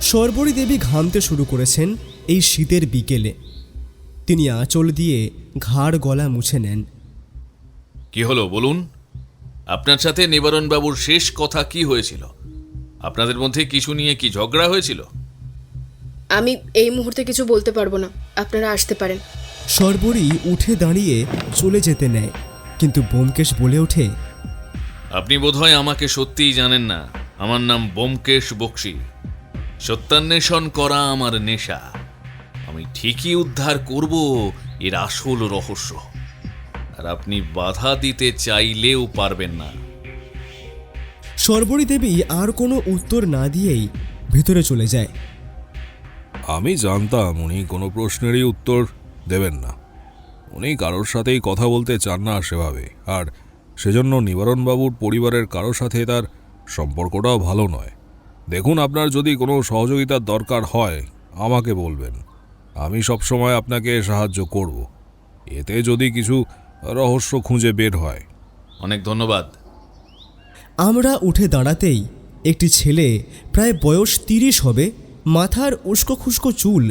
সর্বরী দেবী ঘামতে শুরু করেছেন এই শীতের বিকেলে। তিনি আঁচল দিয়ে ঘাড় গলা মুছে নেন। কি হলো বলুন, আপনার সাথে নিবারণবাবুর শেষ কথা কি হয়েছিল? আপনাদের মধ্যে কিছু নিয়ে কি ঝগড়া হয়েছিল? আমি এই মুহূর্তে কিছু বলতে পারবো না, আপনারা আসতে পারেন। সর্বরী উঠে দাঁড়িয়ে চলে যেতে নেয়, কিন্তু ব্যোমকেশ বলে ওঠে, আপনি বোধহয় আমাকে সত্যিই জানেন না। আমার নাম ব্যোমকেশ বক্সী। সত্যান্বেষণ করা আমার নেশা। আমি ঠিকই উদ্ধার করব এর আসল রহস্য, আর আপনি বাধা দিতে চাইলেও পারবেন না। সর্বরী দেবী আর কোনো উত্তর না দিয়েই ভেতরে চলে যায়। আমি জানতাম উনি কোনো প্রশ্নেরই উত্তর দেবেন না। উনি কারোর সাথেই কথা বলতে চান না সেভাবে, আর সেজন্য নিবারণবাবুর পরিবারের কারোর সাথে তার সম্পর্কটাও ভালো নয়। দেখুন, আপনার যদি কোনো সহযোগিতার দরকার হয় আমাকে বলবেন, আমি সবসময় আপনাকে সাহায্য করব। এতে যদি কিছু রহস্য খুঁজে বের হয়। অনেক ধন্যবাদ। আমরা উঠে দাঁড়াতেই একটি ছেলে, প্রায় বয়স 30 হবে, মাথার উস্কো খুস্কো চুল,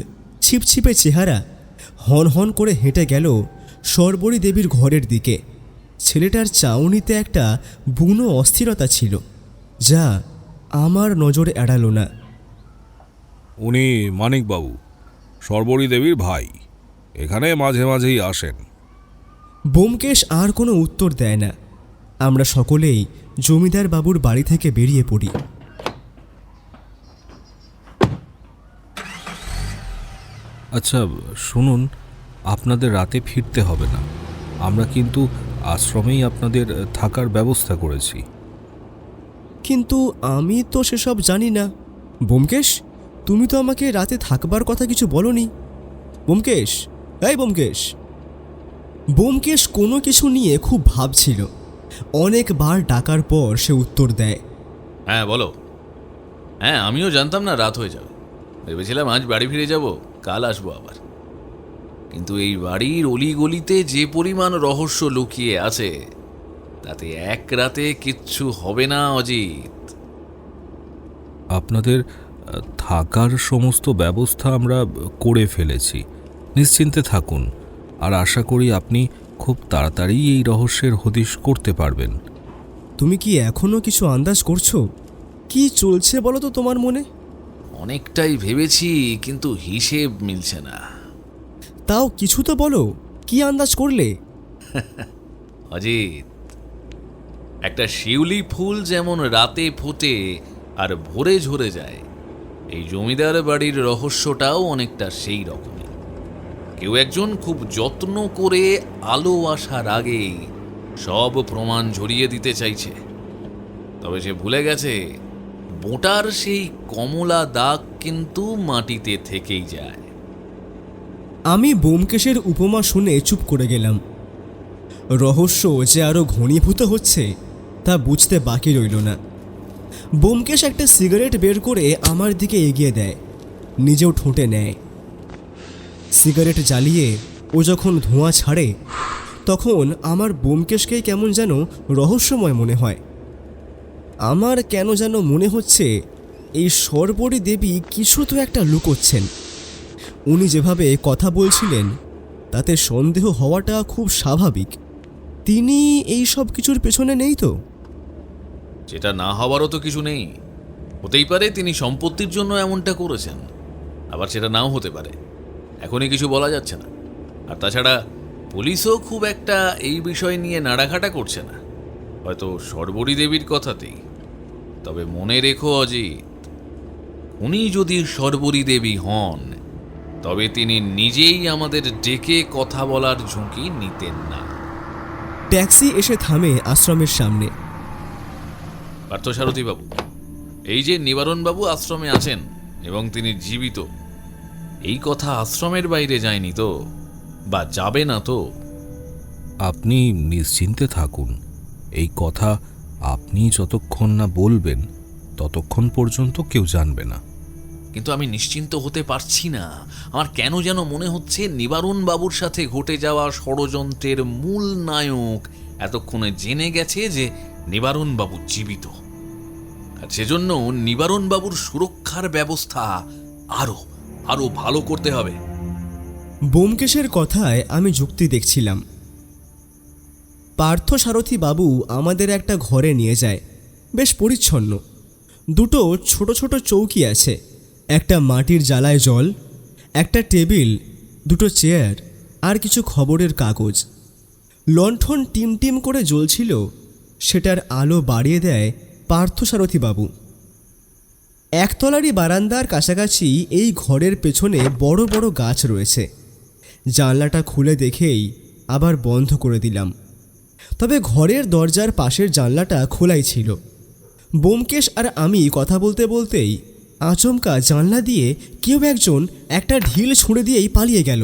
ছিপছিপে চেহারা, হন হন করে হেঁটে গেল সর্বরী দেবীর ঘরের দিকে। ছেলেটার চাউনিতে একটা বুনো অস্থিরতা ছিল, যা আমার নজর এড়ালো না। উনি মানিকবাবু, সর্বরী দেবীর ভাই। এখানে মাঝে মাঝেই আসেন। ব্যোমকেশ আর কোনো উত্তর দেয় না। আমরা সকলেই জমিদার বাবুর বাড়ি থেকে বেরিয়ে পড়ি। আচ্ছা শুনুন, আপনাদের রাতে ফিরতে হবে না। আমরা কিন্তু আশ্রমেই আপনাদের থাকার ব্যবস্থা করেছি। কিন্তু আমি তো সেসব জানি না। ব্যোমকেশ, তুমি তো আমাকে রাতে থাকবার কথা কিছু বলনি। ব্যোমকেশ, এই ব্যোমকেশ। ব্যোমকেশ কোনো কিছু নিয়ে খুব ভাবছিল। অনেকবার ডাকার পর সে উত্তর দেয়, হ্যাঁ বলো। হ্যাঁ, আমিও জানতাম না রাত হয়ে যাবে। ভেবেছিলাম আজ বাড়ি ফিরে যাব, কাল আসবো আবার। কিন্তু এই বাড়ির অলিগলিতে যে পরিমাণ রহস্য লুকিয়ে আছে, তাতে এক রাতে কিচ্ছু হবে না অজিত। আপনাদের থাকার সমস্ত ব্যবস্থা আমরা করে ফেলেছি, নিশ্চিন্তে থাকুন। আর আশা করি আপনি খুব তাড়াতাড়ি এই রহস্যের হদিশ করতে পারবেন। তুমি কি এখনো কিছু আন্দাজ করছো? কি চলছে বলো তো তোমার মনে? অনেকটাই ভেবেছি, কিন্তু হিসেব মিলছে না। তাও কিছু তো বলো, কি আন্দাজ করলে? অজিত, একটা শিউলি ফুল যেমন রাতে ফোটে আর ভোরে ঝরে যায়, এই জমিদার বাড়ির রহস্যটাও অনেকটা সেই রকমই। কেউ একজন খুব যত্ন করে আলো আসার আগেই সব প্রমাণ ঝরিয়ে দিতে চাইছে। তবে সে ভুলে গেছে, বোঁটার সেই কমলা দাগ কিন্তু মাটিতে থেকেই যায়। আমি ব্যোমকেশের উপমা শুনে চুপ করে গেলাম। রহস্য যে আরও ঘনীভূত হচ্ছে তা বুঝতে বাকি রইল না। ব্যোমকেশ একটা সিগারেট বের করে আমার দিকে এগিয়ে দেয়, নিজেও ঠোঁটে নেয়। সিগারেট জ্বালিয়ে ও যখন ধোঁয়া ছাড়ে, তখন আমার ব্যোমকেশকেই কেমন যেন রহস্যময় মনে হয়। আমার কেন যেন মনে হচ্ছে এই সর্বরী দেবী কিছু তো একটা লুকোচ্ছেন। উনি যেভাবে কথা বলছিলেন তাতে সন্দেহ হওয়াটা খুব স্বাভাবিক। তিনি এই সব কিছুর পেছনে নেই তো? যেটা না হওয়ারও তো কিছু নেই। হতেই পারে তিনি সম্পত্তির জন্য এমনটা করেছেন, আবার সেটা নাও হতে পারে। এখনই কিছু বলা যাচ্ছে না। আর তাছাড়া পুলিশও খুব একটা এই বিষয় নিয়ে নাড়াঘাটা করছে না, হয়তো সর্বরী দেবীর কথাতেই। তবে মনে রেখো অজিত, উনি যদি সর্বরী দেবী হন, তবে তিনি নিজেই আমাদের ডেকে কথা বলার ঝুঁকি নিতেন না। ট্যাক্সি এসে থামে আশ্রমের সামনে। পার্থসারথীবাবু, এই যে নিবারণবাবু আশ্রমে আছেন এবং তিনি জীবিত, এই কথা আশ্রমের বাইরে যায়নি তো? বা যাবে না তো? আপনি নিশ্চিন্তে থাকুন। এই কথা আপনি যতক্ষণ না বলবেন ততক্ষণ পর্যন্ত কেউ জানবে না। কিন্তু আমি নিশ্চিন্ত হতে পারছি না। আমার কেন যেন মনে হচ্ছে নিবারণ বাবুর সাথে ঘটে যাওয়া ষড়যন্ত্রের মূল নায়ক এতক্ষণে জেনে গেছে যে নিবারণ বাবু জীবিত, আর সেজন্য নিবারণ বাবুর সুরক্ষার ব্যবস্থা আরো আরো ভালো করতে হবে। ব্যোমকেশের কথায় আমি যুক্তি দেখছিলাম। পার্থসারথী বাবু আমাদের একটা ঘরে নিয়ে যায়, বেশ পরিচ্ছন্ন। দুটো ছোট ছোট চৌকি আছে, একটা মাটির জ্বালায় জল, একটা টেবিল, দুটো চেয়ার আর কিছু খবরের কাগজ। লণ্ঠন টিম টিম করে জ্বলছিল, সেটার আলো বাড়িয়ে দেয় পার্থসারথী বাবু। একতলারই বারান্দার কাছাকাছি এই ঘরের পেছনে বড় বড় গাছ রয়েছে। জানলাটা খুলে দেখেই আবার বন্ধ করে দিলাম। তবে ঘরের দরজার পাশের জানলাটা খোলাই ছিল। ব্যোমকেশ আর আমি কথা বলতে বলতেই আচমকা জানলা দিয়ে কেউ একজন একটা ঢিল ছুঁড়ে দিয়েই পালিয়ে গেল।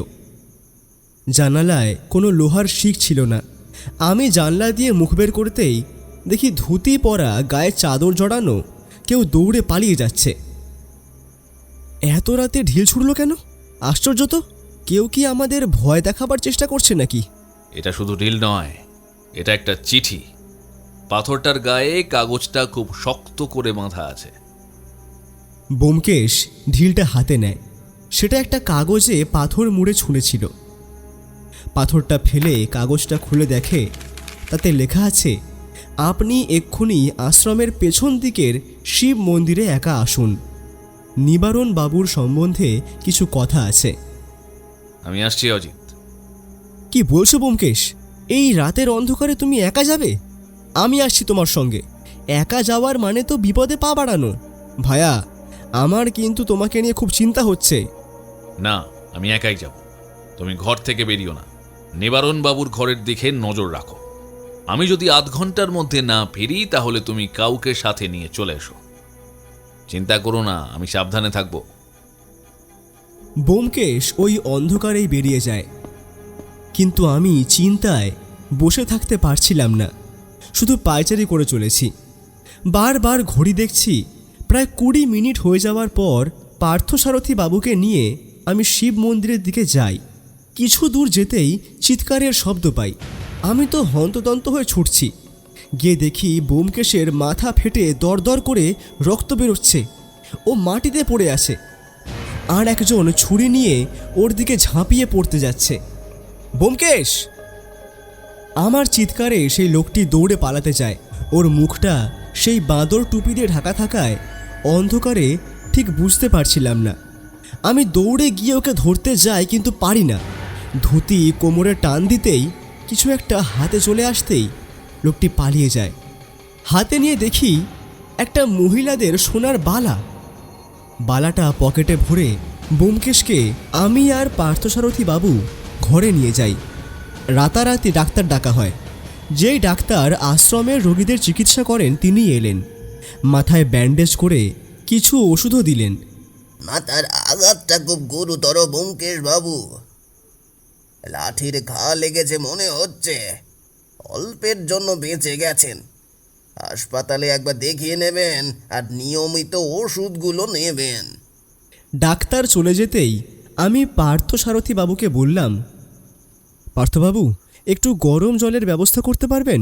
জানালায় কোনো লোহার শিক ছিল না। আমি জানলা দিয়ে মুখ বের করতেই দেখি ধুতি পরা, গায়ে চাদর জড়ানো কেউ দৌড়ে পালিয়ে যাচ্ছে। এত রাতে ঢিল ছুড়ল কেন? আশ্চর্য তো। কেউ কি আমাদের ভয় দেখাবার চেষ্টা করছে নাকি? এটা শুধু ঢিল নয়, এটা একটা চিঠি। পাথরটার গায়ে কাগজটা খুব শক্ত করে বাঁধা আছে। ব্যোমকেশ ঢিলটা হাতে নেয়। সেটা একটা কাগজে পাথর মুড়ে ছুঁড়েছিল। পাথরটা ফেলে কাগজটা খুলে দেখে তাতে লেখা আছে, আপনি এক্ষুনি আশ্রমের পেছন দিকের শিব মন্দিরে একা আসুন। নিবারণ বাবুর সম্বন্ধে কিছু কথা আছে। আমি আসছি অজিত। কি বলছো ব্যোমকেশ? এই রাতের অন্ধকারে তুমি একা যাবে? আমি আসছি তোমার সঙ্গে। একা যাওয়ার মানে তো বিপদে পা বাড়ানো। ভায়া, আমার কিন্তু তোমাকে নিয়ে খুব চিন্তা হচ্ছে। না, আমি একাই যাব। তুমি ঘর থেকে বেরিও না। নিবারণ বাবুর ঘরের দিকে নজর রাখো। আমি যদি আধ ঘন্টার মধ্যে না ফিরি তাহলে তুমি কাউকে সাথে নিয়ে চলে এসো। চিন্তা করো না, আমি সাবধানে থাকব। ব্যোমকেশ ওই অন্ধকারেই বেরিয়ে যায়। কিন্তু আমি চিন্তায় বসে থাকতে পারছিলাম না, শুধু পায়চারি করে চলেছি। বারবার ঘড়ি দেখছি। প্রায় 20 মিনিট হয়ে যাওয়ার পর পার্থসারথী বাবুকে নিয়ে আমি শিব মন্দিরের দিকে যাই। কিছু দূর যেতেই চিৎকারের শব্দ পাই। আমি তো হন্তদন্ত হয়ে ছুটছি। গিয়ে দেখি ব্যোমকেশের মাথা ফেটে দরদর করে রক্ত বেরোচ্ছে। ও মাটিতে পড়ে আছে, আর একজন ছুরি নিয়ে ওর দিকে ঝাঁপিয়ে পড়তে যাচ্ছে। ব্যোমকেশ! আমার চিৎকারে সেই লোকটি দৌড়ে পালাতে যায়। ওর মুখটা সেই বাঁদর টুপি দিয়ে ঢাকা থাকায় অন্ধকারে ঠিক বুঝতে পারছিলাম না। আমি দৌড়ে গিয়ে ওকে ধরতে যাই, কিন্তু পারি না। ধুতি কোমরে টান দিতেই কিছু একটা হাতে চলে আসতেই লোকটি পালিয়ে যায়। হাতে নিয়ে দেখি একটা মহিলাদের সোনার বালা। বালাটা পকেটে ভরে ব্যোমকেশকে আমি আর পার্থসারথী বাবু ঘরে নিয়ে যাই। রাতারাতি ডাক্তার ডাকা হয়। যেই ডাক্তার আশ্রমের রোগীদের চিকিৎসা করেন তিনি এলেন। মাথায় ব্যান্ডেজ করে কিছু ওষুধও দিলেন। মাথার আঘাতটা খুব গুরুতর ব্যোমকেশ বাবু। লাঠির ঘা লেগেছে মনে হচ্ছে। অল্পের জন্য বেঁচে গেছেন। হাসপাতালে একবার দেখিয়ে নেবেন আর নিয়মিত ওষুধগুলো নেবেন। ডাক্তার চলে যেতেই আমি পার্থসারথী বাবুকে বললাম, পার্থবাবু, একটু গরম জলের ব্যবস্থা করতে পারবেন?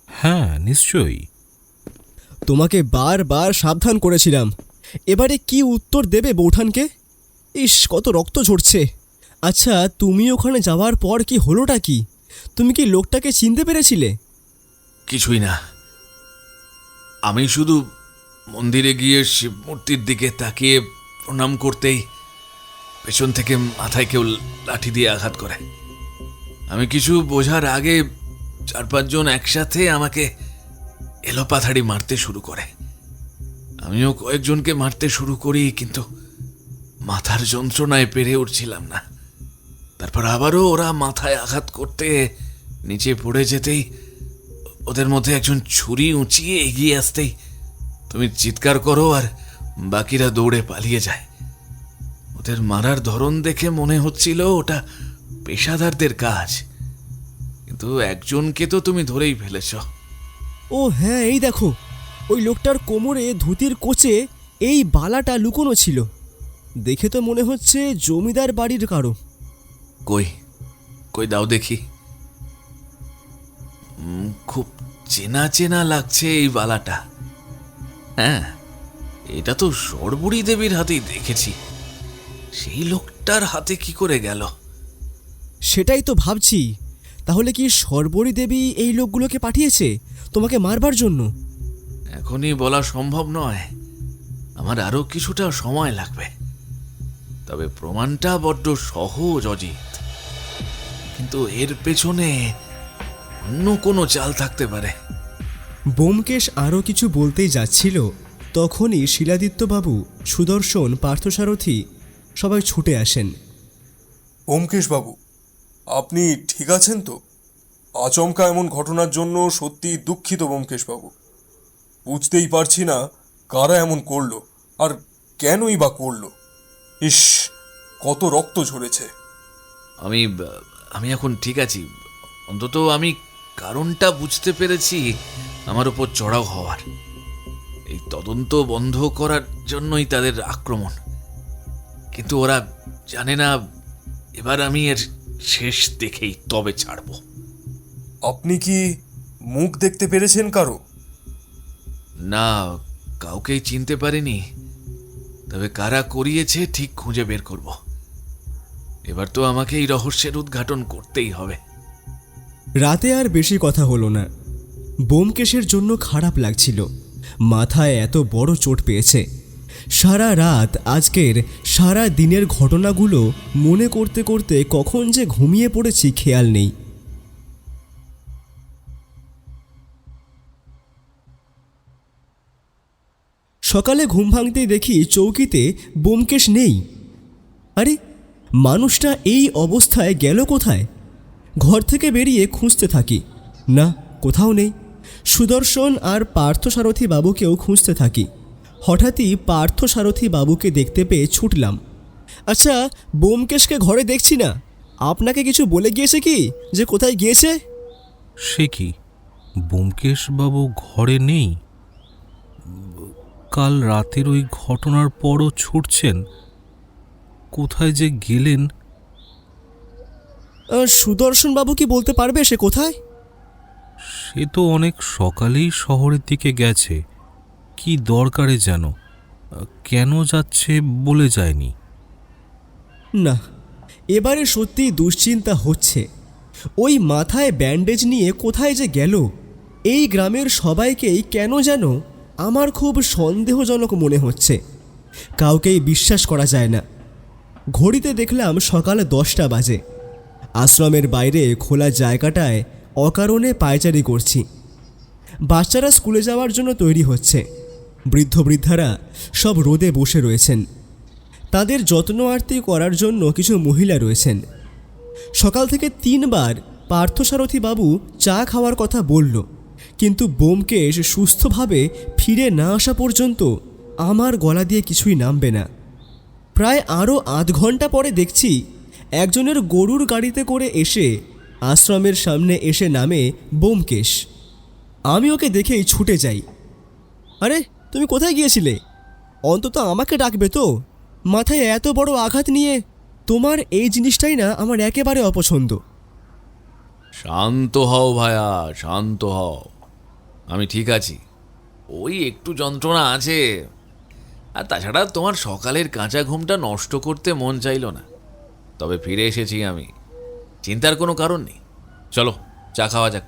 হ্যাঁ, নিশ্চয়ই। তোমাকে বারবার সাবধান করেছিলাম, এবারে কি উত্তর দেবে বৌঠানকে? ইস, কত রক্ত ঝরছে। আচ্ছা, তুমি ওখানে যাওয়ার পর কি হলোটা কি? তুমি কি লোকটাকে চিনতে পেরেছিলে? কিছুই না। আমি শুধু মন্দিরে গিয়ে শিব মূর্তির দিকে তাকিয়ে প্রণাম করতেই পেছন থেকে মাথায় কেউ লাঠি দিয়ে আঘাত করে। আমি কিছু বোঝার আগে 4-5 জন একসাথে আমাকে এলোপাথাড়ি মারতে শুরু করে। আমিও কয়েকজনকে মারতে শুরু করি, কিন্তু মাথার যন্ত্রণায় পেরে উঠছিলাম না। তারপর আবারও ওরা মাথায় আঘাত করতে নিচে পড়ে যেতেই ওদের মধ্যে একজন ছুরি উঁচিয়ে এগিয়ে আসতেই তুমি চিৎকার করো আর বাকিরা দৌড়ে পালিয়ে যায়। ওদের মারার ধরন দেখে মনে হচ্ছিল ওটা পেশাদারদের কাজ, কিন্তু একজনকে তো তুমি ধরেই ফেলেছ। ও হ্যাঁ, এই দেখো, ওই লোকটার কোমরে ধুতির কোচে এই বালাটা লুকোনো ছিল। দেখে তো মনে হচ্ছে জমিদার বাড়ির কারো। কই কই দাও দেখি। খুব চেনা চেনা লাগছে এই বালাটা। হ্যাঁ, এটা তো সর্বরী দেবীর হাতেই দেখেছি। সেই লোকটার হাতে কি করে গেল? সেটাই তো ভাবছি, তাহলে কি সর্বরী দেবী এই লোকগুলোকে পাঠিয়েছে তোমাকে মারবার জন্য? এখনই বলা সম্ভব নয়, আমার আরো কিছুটা সময় লাগবে। তবে প্রমাণটা বড্ড সহজ অজিত, কিন্তু এর পেছনে অন্য কোনো চাল থাকতে পারে। ব্যোমকেশ আরও কিছু বলতেই যাচ্ছিল, তখনই শিলাদিত্যবাবু, সুদর্শন, পার্থসারথী সবাই ছুটে আসেন। ব্যোমকেশ বাবু, আপনি ঠিক আছেন তো? আচমকা এমন ঘটনার জন্য সত্যি দুঃখিত ব্যোমকেশ বাবু। বুঝতেই পারছি না কারা এমন করলো আর কেনই বা করলো। ইস, কত রক্ত ঝরেছে। আমি আমি এখন ঠিক আছি। অন্তত আমি কারণটা বুঝতে পেরেছি আমার উপর চড়াও হওয়ার। এই তদন্ত বন্ধ করার জন্যই তাদের আক্রমণ। কিন্তু ওরা জানে না এবার আমি এর শেষ দেখেই তবে ছাড়ব। আপনি কি মুখ দেখতে পেরেছেন কারো? না, কাউকেই চিনতে পারিনি। তবে কারা করিয়েছে ঠিক খুঁজে বের করব। এবার তো আমাকে এই রহস্যের উদ্ঘাটন করতেই হবে। রাতে আর বেশি কথা হলো না। ব্যোমকেশের জন্য খারাপ লাগছিল, মাথায় এত বড় চোট পেয়েছে। সারা রাত আজকের সারা দিনের ঘটনাগুলো মনে করতে করতে কখন যে ঘুমিয়ে পড়েছি খেয়াল নেই। সকালে ঘুম ভাঙতেই দেখি চৌকিতে ব্যোমকেশ নেই। আরে, মানুষটা এই অবস্থায় গেল কোথায়? ঘর থেকে বেরিয়ে খুঁজতে থাকি, না, কোথাও নেই। সুদর্শন আর পার্থসারথী বাবুকেও খুঁজতে থাকি। হঠাৎই পার্থসারথী বাবুকে দেখতে পেয়ে ছুটলাম। আচ্ছা, ব্যোমকেশকে ঘরে দেখছি না, আপনাকে কিছু বলে গিয়েছে কি যে কোথায় গিয়েছে? সে কি, ব্যোমকেশবাবু ঘরে নেই? কাল রাতের ওই ঘটনার পরও ছুটছেন, কোথায় যে গেলেন? সুদর্শন বাবু কি বলতে পারবে সে কোথায়? সে তো অনেক সকালেই শহরের দিকে গেছে, কি দরকারে যেন, কেন যাচ্ছে বলে যায়নি। না, এবারে সত্যিই দুশ্চিন্তা হচ্ছে। ওই মাথায় ব্যান্ডেজ নিয়ে কোথায় যে গেল? এই গ্রামের সবাইকেই কেন যেন আমার খুব সন্দেহজনক মনে হচ্ছে। কাউকেই বিশ্বাস করা যায় না। ঘড়িতে দেখলাম সকাল 10টা বাজে। আশ্রমের বাইরে খোলা জায়গাটায় অকারণে পায়চারি করছি। বাচ্চারা স্কুলে যাওয়ার জন্য তৈরি হচ্ছে। বৃদ্ধ বৃদ্ধারা সব রোদে বসে রয়েছেন। তাদের যত্ন আরতি করার জন্য কিছু মহিলা রয়েছেন। সকাল থেকে 3 বার পার্থসারথী বাবু চা খাওয়ার কথা বলল, কিন্তু ব্যোমকেশ সুস্থভাবে ফিরে না আসা পর্যন্ত আমার গলা দিয়ে কিছুই নামবে না। প্রায় আরও আধ ঘন্টা পরে দেখছি একজনের গরুর গাড়িতে করে এসে আশ্রমের সামনে এসে নামে ব্যোমকেশ। আমি ওকে দেখেই ছুটে যাই। আরে, তুমি কোথায় গিয়েছিলে? অন্তত আমাকে ডাকবে তো। মাথায় এত বড় আঘাত নিয়ে তোমার এই জিনিসটাই না আমার একেবারে অপছন্দ। শান্ত হও ভায়া, শান্ত হও। আমি ঠিক আছি। ওই একটু যন্ত্রণা আছে। আর তাছাড়া তোমার সকালের কাঁচা ঘুমটা নষ্ট করতে মন চাইল না। তবে ফিরে এসেছি আমি, চিন্তার কোনো কারণ নেই। চলো চা খাওয়া যাক।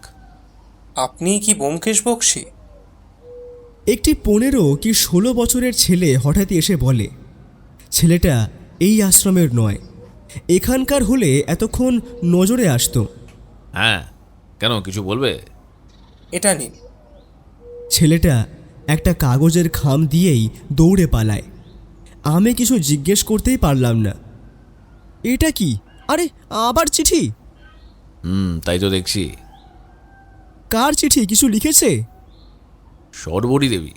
আপনি কি ব্যোমকেশ বক্সী? একটি 15 কি 16 বছরের ছেলে হঠাৎই এসে বলে, ছেলেটা এই আশ্রমের নয়, এখানকার হলে এতক্ষণ নজরে আসতো। হ্যাঁ, কেন, কিছু বলবে? এটা নিন। ছেলেটা একটা কাগজের খাম দিয়েই দৌড়ে পালায়। আমি কিছু জিজ্ঞেস করতেই পারলাম না। এটা কি? আরে, আবার চিঠি! তাই তো দেখছি। কার চিঠি? কিছু লিখেছে? সর্বরী দেবী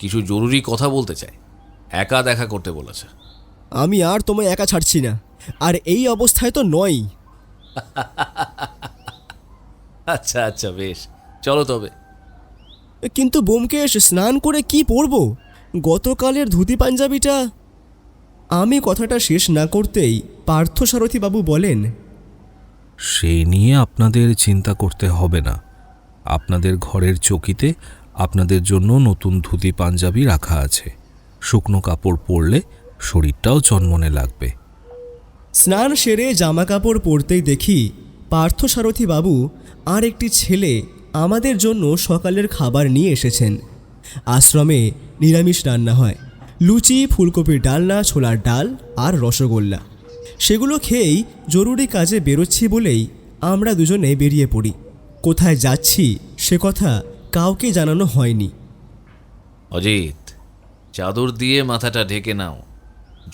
কিছু জরুরি কথা বলতে চায়, একা দেখা করতে বলেছে। আমি আর তোমায় একা ছাড়ছি না, আর এই অবস্থায় তো নয়। আচ্ছা আচ্ছা, বেশ, চলো তবে। কিন্তু ব্যোমকেশ, স্নান করে কি পরবো? গতকালের ধুতি পাঞ্জাবিটা। আমি কথাটা শেষ না করতেই পার্থসারথী বাবু বলেন, সেই নিয়ে আপনাদের চিন্তা করতে হবে না। আপনাদের ঘরের চকিতে আপনাদের জন্য নতুন ধুতি পাঞ্জাবি রাখা আছে। শুকনো কাপড় পরলে শরীরটাও চনমনে লাগবে। স্নান সেরে জামা কাপড় পরতেই দেখি পার্থসারথী বাবু আর একটি ছেলে আমাদের জন্য সকালের খাবার নিয়ে এসেছেন। আশ্রমে নিরামিষ রান্না হয়, লুচি, ফুলকপির ডালনা, ছোলার ডাল আর রসগোল্লা। সেগুলো খেয়েই জরুরি কাজে বেরোচ্ছি বলেই আমরা দুজনে বেরিয়ে পড়ি। কোথায় যাচ্ছি সে কথা কাউকে জানানো হয়নি। অজিত, চাদর দিয়ে মাথাটা ঢেকে নাও।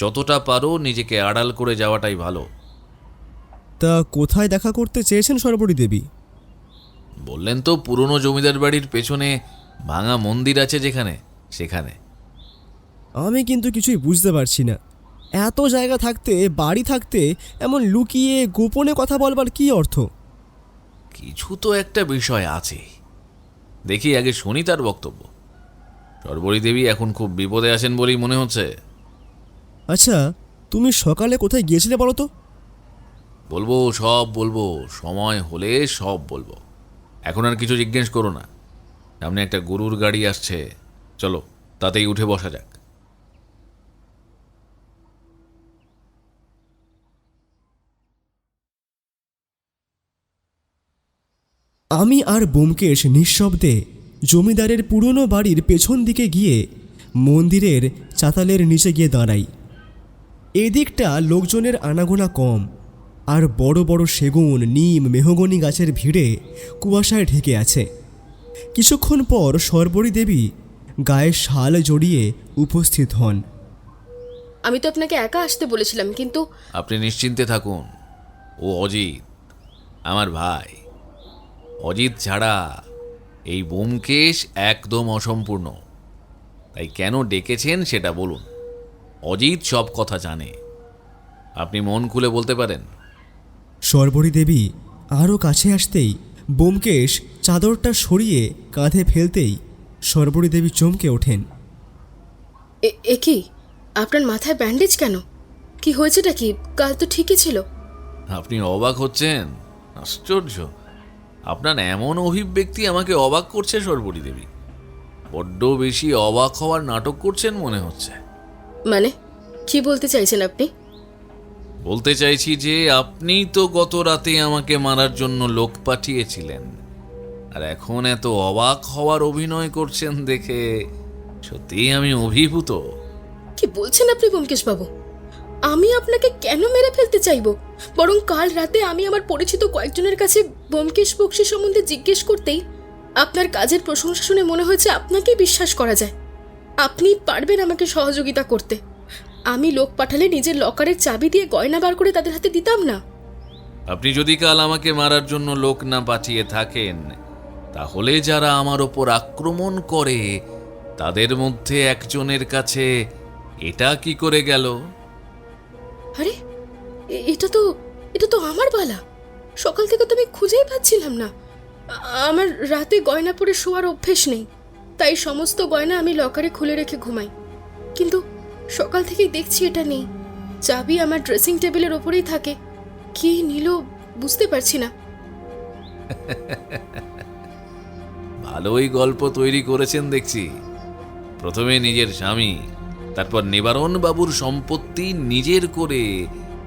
যতটা পারো নিজেকে আড়াল করে যাওয়াটাই ভালো। তা কোথায় দেখা করতে চেয়েছেন সর্বরী দেবী? বললেন তো পুরনো জমিদার বাড়ির পেছনে ভাঙা মন্দির আছে যেখানে, সেখানে। আমি কিন্তু কিছুই বুঝতে পারছি না। এত জায়গা থাকতে, বাড়ি থাকতে এমন লুকিয়ে গোপনে কথা বলবার কী অর্থ? কিছু তো একটা বিষয় আছে। দেখি আগে শুনি তার বক্তব্য। সর্বরী দেবী এখন খুব বিপদে আছেন বলেই মনে হচ্ছে। আচ্ছা, তুমি সকালে কোথায় গিয়েছিলে বলো তো? বলবো, সব বলবো, সময় হলে সব বলবো। এখন আর কিছু জিজ্ঞেস করো না। সামনে একটা গরুর গাড়ি আসছে, চলো তাতেই উঠে বসা যাক। আমি আর ব্যোমকেশ নিঃশব্দে জমিদারের পুরনো বাড়ির পেছন দিকে গিয়ে মন্দিরের চাতালের নিচে গিয়ে দাঁড়াই। এদিকটা লোকজনের আনাগোনা কম, আর বড় বড় সেগুন, নিম, মেহগনি গাছের ভিড়ে কুয়াশায় ঢেকে আছে। কিছুক্ষণ পর সর্বরী দেবী গায়ে শাল জড়িয়ে উপস্থিত হন। আমি তো আপনাকে একা আসতে বলেছিলাম, কিন্তু আপনি নিশ্চিন্তে থাকুন। ও অজিত, আমার ভাই। অজিত ছাড়া এই ব্যোমকেশ একদম অসম্পূর্ণ। তাই কেন ডেকেছেন সেটা বলুন। অজিত সব কথা জানে, আপনি মন খুলে বলতে পারেন। সর্বরী দেবী আরও কাছে আসতেই ব্যোমকেশ চাদরটা সরিয়ে কাঁধে ফেলতেই সর্বরী দেবী চমকে ওঠেন। এ কি, আপনার মাথায় ব্যান্ডেজ কেন? কি হয়েছেটা কি? কাল তো ঠিকই ছিল। আপনি অবাক হচ্ছেন? আশ্চর্য, আপনার এমন অভিব্যক্তি আমাকে অবাক করছে সর্বরী দেবী। বড্ড বেশি অবাক হওয়ার নাটক করছেন মনে হচ্ছে। মানে কি বলতে চাইছেন আপনি? বলতে চাইছি যে আপনি তো গত রাতে আমাকে মারার জন্য লোক পাঠিয়েছিলেন, আর এখন এত অবাক হওয়ার অভিনয় করছেন দেখে সত্যিই আমি অভিভূত। কি বলছেন আপনি ব্যোমকেশ বাবু? আমি আপনাকে কেন মেরে ফেলতে চাইব? বরং কাল রাতে আমি আমার পরিচিত কয়েকজনের কাছে ব্যোমকেশ বক্সী সম্বন্ধে জিজ্ঞেস করতেই আপনার কাজের প্রশংসা শুনে মনে হয়েছে আপনাকেই বিশ্বাস করা যায়। আপনি পারবেন আমাকে সহযোগিতা করতে। আমি লোক পাঠালে নিজের লকারের চাবি দিয়ে গয়না বার করে তাদের হাতে দিতাম না। আপনি যদি কাল আমাকে মারার জন্য লোক না পাঠিয়ে থাকেন, তাহলে যারা আমার ওপর আক্রমণ করে তাদের মধ্যে একজনের কাছে এটা কি করে গেল? আরে, এটা তো আমার বালা। সকাল থেকে তো আমি খুঁজেই পাচ্ছিলাম না। আমার রাতে গয়না পরে শোয়ার অভ্যেস নেই, তাই সমস্ত গয়না আমি লকারে খুলে রেখে ঘুমাই। কিন্তু সকাল থেকেই দেখছি এটা নেই। চাবি আমার ড্রেসিং টেবিলের ওপরেই থাকে। কে নিল বুঝতে পারছি না। ভালোই গল্প তৈরি করেছেন দেখছি। প্রথমে নিজের স্বামী, তারপর নিবারণ বাবুর সম্পত্তি নিজের করে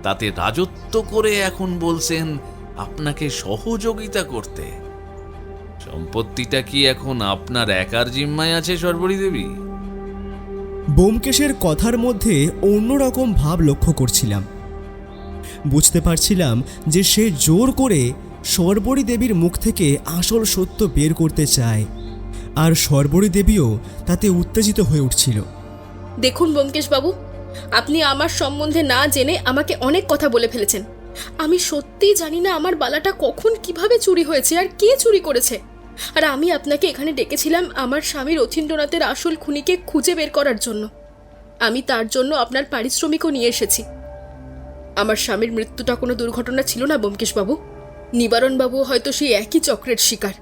তাতে রাজত্ব করে এখন বলছেন আপনাকে সহযোগিতা করতে। সম্পত্তিটা কি এখন আপনার একার জিম্মায় আছে সর্বরী দেবী? ব্যোমকেশের কথার মধ্যে অন্যরকম ভাব লক্ষ্য করছিলাম। বুঝতে পারছিলাম যে সে জোর করে সর্বরী দেবীর মুখ থেকে আসল সত্য বের করতে চায়, আর সর্বরী দেবীও তাতে উত্তেজিত হয়ে উঠছিল। দেখুন ব্যোমকেশ বাবু, আপনি আমার সম্বন্ধে না জেনে আমাকে অনেক কথা বলে ফেলেছেন। আমি সত্যিই জানি না আমার বালাটা কখন কিভাবে চুরি হয়েছে আর কে চুরি করেছে। আর আমি আপনাকে এখানে ডেকেছিলাম আমার স্বামীর অথীন্দ্রনাথের আসল খুনিকে খুঁজে বের করার জন্য। আমি তার জন্য আপনার পারিশ্রমিকও নিয়ে এসেছি। আমার স্বামীর মৃত্যুটা কোনো দুর্ঘটনা ছিল না ব্যোমকেশ বাবু। নিবারণবাবু হয়তো সেই একই চক্রের শিকার।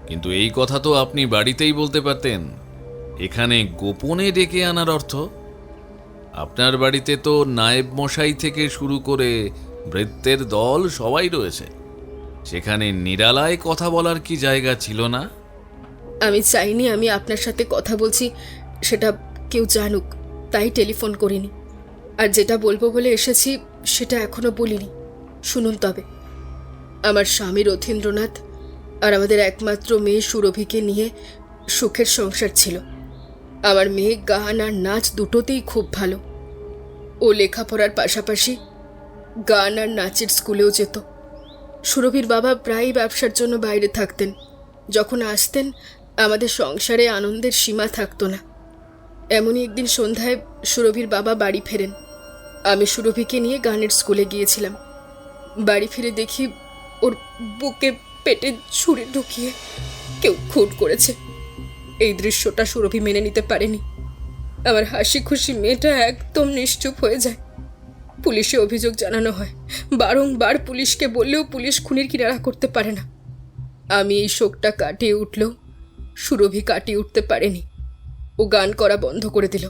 কিন্তু এই কথা তো আপনি বাড়িতেই বলতে পারতেন। এখানে গোপনে ডেকে আনার অর্থ? আপনার বাড়িতে তো নায়েব মশাই থেকে শুরু করে ভৃত্যের দল সবাই রয়েছে, সেখানে নিরালায় কথা বলার কি জায়গা ছিল না? আমি চাইনি আমি আপনার সাথে কথা বলছি সেটা কেউ জানুক, তাই টেলিফোন করিনি। আর যেটা বলবো বলে এসেছি সেটা এখনো বলিনি, শুনুন তবে। আমার স্বামী রথীন্দ্রনাথ আর আমাদের একমাত্র মেয়ে সুরভিকে নিয়ে সুখের সংসার ছিল। আমার মেয়ে গান আর নাচ দুটোতেই খুব ভালো। ও লেখাপড়ার পাশাপাশি গান আর নাচের স্কুলেও যেত। সুরভির বাবা প্রায়ই ব্যবসার জন্য বাইরে থাকতেন। যখন আসতেন আমাদের সংসারে আনন্দের সীমা থাকতো না। এমনই একদিন সন্ধ্যায় সুরভির বাবা বাড়ি ফেরেন। আমি সুরভিকে নিয়ে গানের স্কুলে গিয়েছিলাম। বাড়ি ফিরে দেখি ওর বুকে পেটে ছুরি ঢুকিয়ে কেউ খুন করেছে। এই দৃশ্যটা সুরভি মেনে নিতে পারেনি। আমার হাসি খুশি মেয়েটা একদম নিশ্চুপ হয়ে যায়। পুলিশে অভিযোগ জানানো হয়, বারংবার পুলিশকে বললেও পুলিশ খুনির কিনারা করতে পারে না। আমি এই শোকটা কাটিয়ে উঠলেও সুরভি কাটিয়ে উঠতে পারেনি। ও গান করা বন্ধ করে দিল।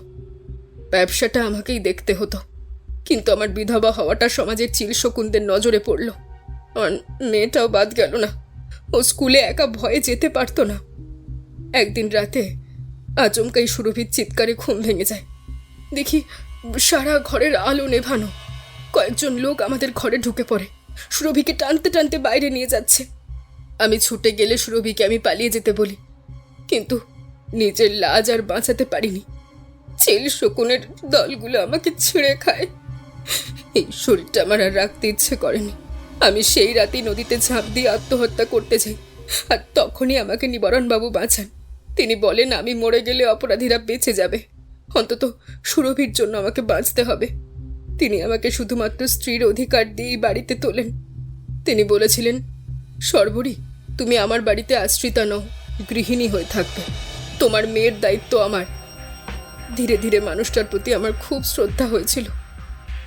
ব্যবসাটা আমাকেই দেখতে হতো, কিন্তু আমার বিধবা হওয়াটা সমাজের চিল শকুনদের নজরে পড়ল। আর মেয়েটাও বাদ গেল না। ও স্কুলে একা ভয়ে যেতে পারতো না। একদিন রাতে আচমকাই সুরভির চিৎকারে ঘুম ভেঙে যায়। দেখি সারা ঘরের আলো নেভানো। কয়েকজন লোক আমাদের ঘরে ঢুকে পড়ে, সুরভিকে টানতে টানতে বাইরে নিয়ে যাচ্ছে। আমি ছুটে গেলে সুরভিকে আমি পালিয়ে যেতে বলি, কিন্তু নিজের লাজ আর বাঁচাতে পারিনি। চিল শকুনের দলগুলো আমাকে ছিঁড়ে খায়। এই শরীরটা আমার আর রাখতে ইচ্ছে করেনি। আমি সেই রাতেই নদীতে ঝাঁপ দিয়ে আত্মহত্যা করতে যাই। আর তখনই আমাকে নিবারণবাবু বাঁচান। তিনি বলেন আমি মরে গেলে অপরাধীরা বেঁচে যাবে, অন্তত সুরভির জন্য আমাকে বাঁচতে হবে। তিনি আমাকে শুধুমাত্র স্ত্রীর অধিকার দিয়েই বাড়িতে তোলেন। তিনি বলেছিলেন, সর্বরী, তুমি আমার বাড়িতে আশ্রিতা নও, গৃহিণী হয়ে থাকবে। তোমার মেয়ের দায়িত্ব আমার। ধীরে ধীরে মানুষটার প্রতি আমার খুব শ্রদ্ধা হয়েছিল।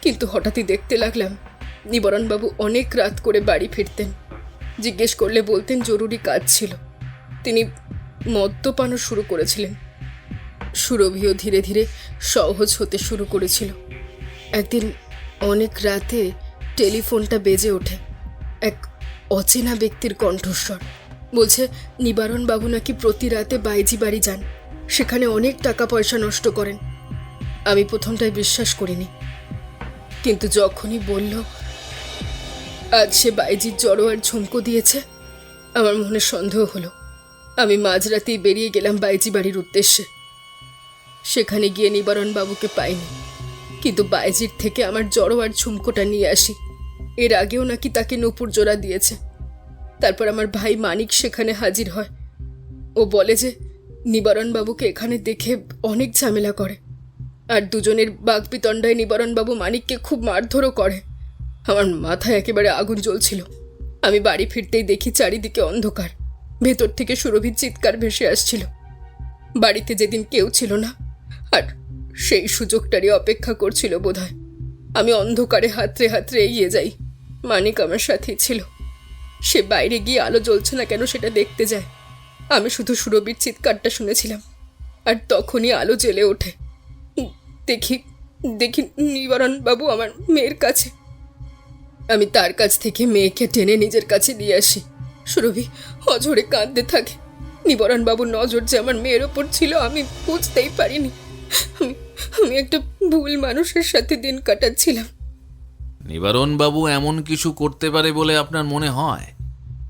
কিন্তু হঠাৎই দেখতে লাগলাম নিবারণবাবু অনেক রাত করে বাড়ি ফিরতেন। জিজ্ঞেস করলে বলতেন জরুরি কাজ ছিল। তিনি মদ্যপানও শুরু করেছিলেন। সুরভিও ধীরে ধীরে সহজ হতে শুরু করেছিল। একদিন অনেক রাতে টেলিফোনটা বেজে ওঠে। এক অচেনা ব্যক্তির কণ্ঠস্বর। বলছে নিবারণবাবু নাকি প্রতি রাতে বাইজি বাড়ি যান, সেখানে অনেক টাকা পয়সা নষ্ট করেন। আমি প্রথমটায় বিশ্বাস করিনি, কিন্তু যখনই বলল আজ সে বাইজির জড়ো আর ঝুমকো দিয়েছে, আমার মনে সন্দেহ হলো। আমি মাঝরাতেই বেরিয়ে গেলাম বাইজি বাড়ির উদ্দেশ্যে। সেখানে গিয়ে নিবারণবাবুকে পাইনি, কিন্তু বাইজির থেকে আমার জড়ো আর ঝুমকোটা নিয়ে আসি। এর আগেও নাকি তাকে নূপুর জোড়া দিয়েছে। তারপর আমার ভাই মানিক সেখানে হাজির হয়। ও বলে যে নিবারণবাবুকে এখানে দেখে অনেক ঝামেলা করে, আর দুজনের বাগবিতণ্ডায় নিবারণবাবু মানিককে খুব মারধরও করে। আমার মাথায় একেবারে আগুন জ্বলছিল। আমি বাড়ি ফিরতেই দেখি চারিদিকে অন্ধকার। ভেতর থেকে সুরভির চিৎকার ভেসে আসছিল। বাড়িতে যেদিন কেউ ছিল না, আর সেই সুযোগটারই অপেক্ষা করছিল বোধহয়। আমি অন্ধকারে হাতড়ে হাতড়ে এগিয়ে যাই। মানিক আমার সাথেই ছিল। সে বাইরে গিয়ে আলো জ্বলছে না কেন সেটা দেখতে যায়। আমি শুধু সুরভির চিৎকারটা শুনেছিলাম, আর তখনই আলো জ্বলে ওঠে। দেখি দেখি নিবারণবাবু আমার মেয়ের কাছে। আমি তার কাছ থেকে মেয়েকে টেনে নিজের কাছে নিয়ে আসি। সুরভি অঝরে কাঁদতে থাকে। নিবারণবাবুর নজর যে আমার মেয়ের ওপর ছিল আমি বুঝতেই পারিনি। আমি একটা ভুল মানুষের সাথে দিন কাটাচ্ছিলাম। নিবারণবাবু এমন কিছু করতে পারে বলে আপনার মনে হয়,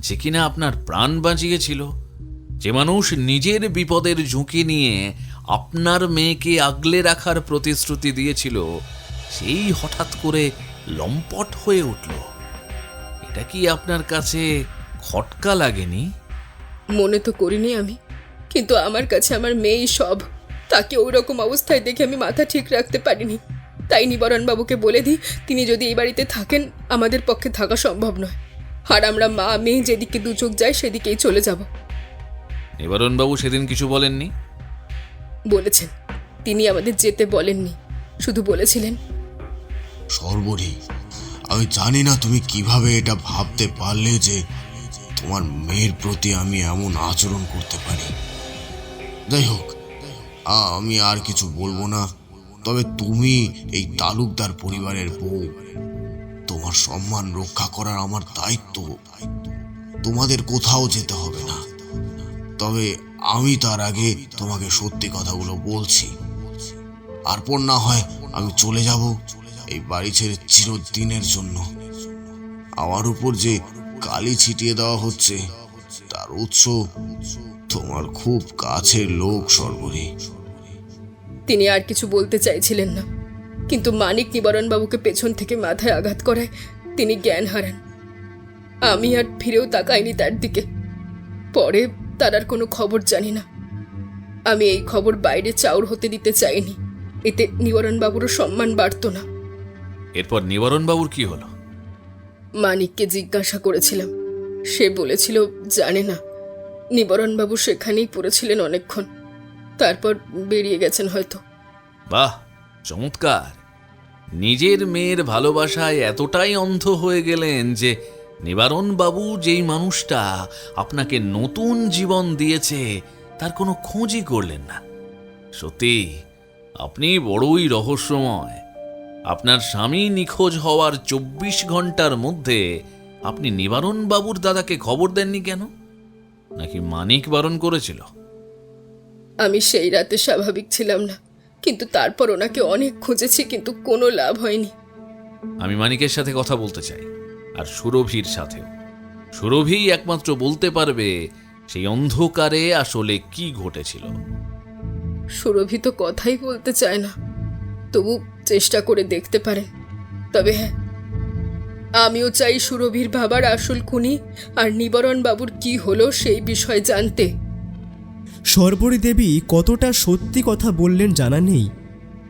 যে কিনা আপনার প্রাণ বাঁচিয়েছিল? যে মানুষ নিজের বিপদের ঝুঁকি নিয়ে আপনার মেয়েকে আগলে রাখার প্রতিশ্রুতি দিয়েছিল, সেই হঠাৎ করে লম্পট হয়ে উঠল। এটা কি আপনার কাছে খটকা লাগেনি? মনে তো করিনি আমি, কিন্তু আমার কাছে আমার মেয়েই সব। তাকে ওই রকম অবস্থায় দেখে আমি মাথা ঠিক রাখতে পারিনি। তাই নিবারণবাবুকে বলে দিই, তিনি যদি এই বাড়িতে থাকেন আমাদের পক্ষে থাকা সম্ভব নয়, আর আমরা মা মেয়ে যেদিকে দু চোখ যায় সেদিকেই চলে যাব। নিবারণবাবু সেদিন কিছু বলেননি? বলেছেন, তিনি আমাদের যেতে বলেননি, শুধু বলেছিলেন সর্বরী, আমি জানি না তুমি কিভাবে এটা ভাবতে পারলে যে তোমার মেয়ের প্রতি আমি এমন আচরণ করতে পারি। যাই হোক, আমি আর কিছু বলবো না। তবে তুমি এই তালুকদার পরিবারের বউ, তোমার সম্মান রক্ষা করার আমার দায়িত্ব। তোমাদের কোথাও যেতে হবে না। তবে আমি তার আগে তোমাকে সত্যি কথাগুলো বলছি। তারপর না হয় আমি চলে যাব এই বাড়ি ছেড়ে চিরদিনের জন্য। আমার উপর যে কালি ছিটিয়ে দেওয়া হচ্ছে তার উৎস তোমার খুব কাছের লোক সর্বরী। তিনি আর কিছু বলতে চাইছিলেন না, কিন্তু মানিক নিবারণবাবুকে পেছন থেকে মাথায় আঘাত করায় তিনি জ্ঞান হারান। আমি আর ফিরেও তাকাইনি তার দিকে। পরে তার আর কোনো খবর জানি না। আমি এই খবর বাইরে চাউর হতে দিতে চাইনি, এতে নিবারণবাবুরও সম্মান বাড়ত না। এরপর নিবারণবাবুর কি হলো? মানিককে জিজ্ঞাসা করেছিলাম, সে বলেছিল জানে না। নিবারণবাবু সেখানেই পড়েছিলেন অনেকক্ষণ, তারপর বেরিয়ে গেছেন হয়তো। বাহ, চমৎকার! নিজের মেয়ের ভালোবাসায় এতটাই অন্ধ হয়ে গেলেন যে নিবারণবাবু যেই মানুষটা আপনাকে নতুন জীবন দিয়েছে তার কোনো খোঁজই করলেন না। সত্যি আপনি বড়ই রহস্যময়। আপনার স্বামী নিখোঁজ হওয়ার 24 ঘন্টার মধ্যে আপনি নিবারণবাবুর দাদাকে খবর দেননি কেন? নাকি মানিক বারণ করেছিল? আমি সেই রাতে স্বাভাবিক ছিলাম না, কিন্তু তারপর ওনাকে অনেক খুঁজেছি, কিন্তু কোনো লাভ হয়নি। আমি মানিকের সাথে কথা বলতে চাই, আর সুরভির সাথেও। সুরভি একমাত্র বলতে পারবে সেই অন্ধকারে আসলে কি ঘটেছিল। সুরভি তো কথাই বলতে চায় না, তবু চেষ্টা করে দেখতে পারেন। তবে হ্যাঁ, আমিও চাই সুরভির বাবার আসল খুনি আর নিবারণবাবুর কি হলো সেই বিষয়ে জানতে। সর্বরী দেবী কতটা সত্যি কথা বললেন জানা নেই,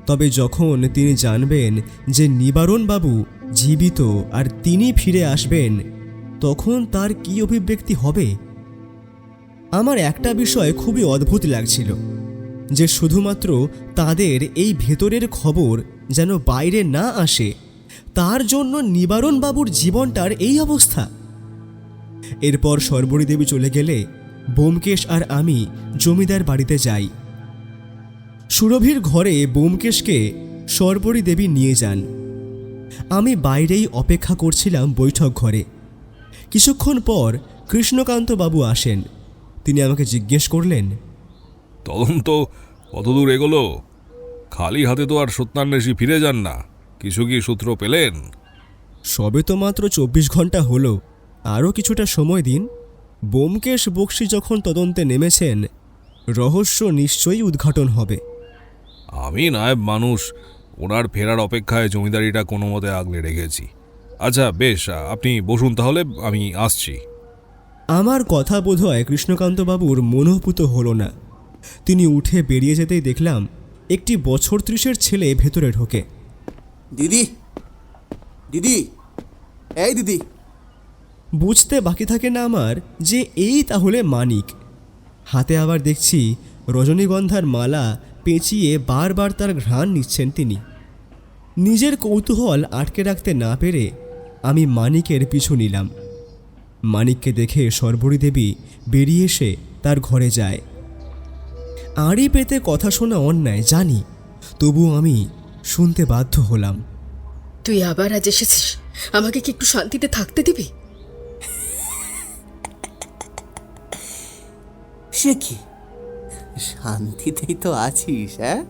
তবে যখন তিনি জানবেন যে নিবারণবাবু জীবিত আর তিনি ফিরে আসবেন, তখন তার কি অভিব্যক্তি হবে। আমার একটা বিষয় খুবই অদ্ভুত লাগছিল, যে শুধুমাত্র তাদের এই ভেতরের খবর যেন বাইরে না আসে, তার জন্য নিবারণবাবুর জীবনটার এই অবস্থা। এরপর সর্বরী দেবী চলে গেলে ব্যোমকেশ আর আমি জমিদার বাড়িতে যাই। সুরভির ঘরে ব্যোমকেশকে সর্বরী দেবী নিয়ে যান। আমি বাইরেই অপেক্ষা করছিলাম বৈঠক ঘরে। কিছুক্ষণ পর কৃষ্ণকান্তবাবু আসেন। তিনি আমাকে জিজ্ঞেস করলেন, তদন্ত কতদূর এগোলো? খালি হাতে তো আর সত্যান্বেষী ফিরে যান না। কিছু কি সূত্র পেলেন? সবে তো মাত্র 24 ঘন্টা হলো, আরও কিছুটা সময় দিন। ব্যোমকেশ বক্সী যখন তদন্তে নেমেছেন, রহস্য নিশ্চয়ই উদ্ঘাটন হবে। আমি নায়েব মানুষ, ওনার ফেরার অপেক্ষায় জমিদারিটা কোনো মতে আগলে রেখেছি। আচ্ছা বেশ, আপনি বসুন তাহলে, আমি আসছি। আমার কথা বোধহয় কৃষ্ণকান্তবাবুর মনোভূত হলো না। তিনি উঠে বেরিয়ে যেতেই দেখলাম একটি বছর 30-এর ছেলে ভেতরে ঢোকে। দিদি, দিদি, এই দিদি। বুঝতে বাকি থাকে না আমার যে এই তাহলে মানিক। হাতে আবার দেখছি রজনীগন্ধার মালা পেঁচিয়ে বারবার তার ঘ্রাণ নিচ্ছেন তিনি। নিজের কৌতূহল আটকে রাখতে না পেরে আমি মানিকের পিছু নিলাম। মানিককে দেখে সর্বরী দেবী বেরিয়ে এসে তার ঘরে যায়। আড়ি পেতে কথা শোনা অন্যায় জানি, তবু আমি শুনতে বাধ্য হলাম। তুই আবার আজ এসেছিস, আমাকে কি একটু শান্তিতে থাকতে দিবি? সে কি, শান্তিতেই তো আছিস? হ্যাঁ,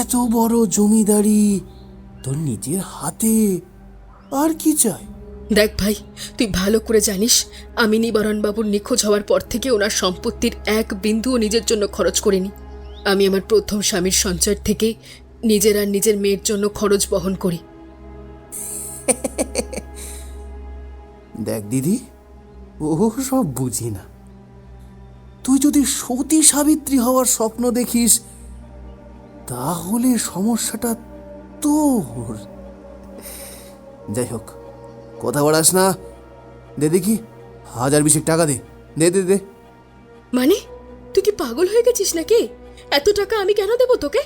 এত বড় জমিদারি তোর নিজের হাতে, আর কি চাই? দেখ ভাই, তুই ভালো করে জানিস আমি নিবারণবাবুর নিখোঁজ হওয়ার পর থেকে ওনার সম্পত্তির এক বিন্দুও নিজের জন্য খরচ করিনি। আমি আমার প্রথম স্বামীর সঞ্চয় থেকে নিজের আর নিজের মেয়ের জন্য খরচ বহন করি। দেখ দিদি, ও সব বুঝি না। তুই যদি সতী সাবিত্রী হওয়ার স্বপ্ন দেখিস, তাহলে সমস্যাটা তোর। যাই হোক, কথা বাড়াস না। দে দেখি, 1020 টাকা দে। দে দে দে। মানে তুই কি পাগল হয়ে গেছিস নাকি? এত টাকা আমি কেন দেবো তোকে?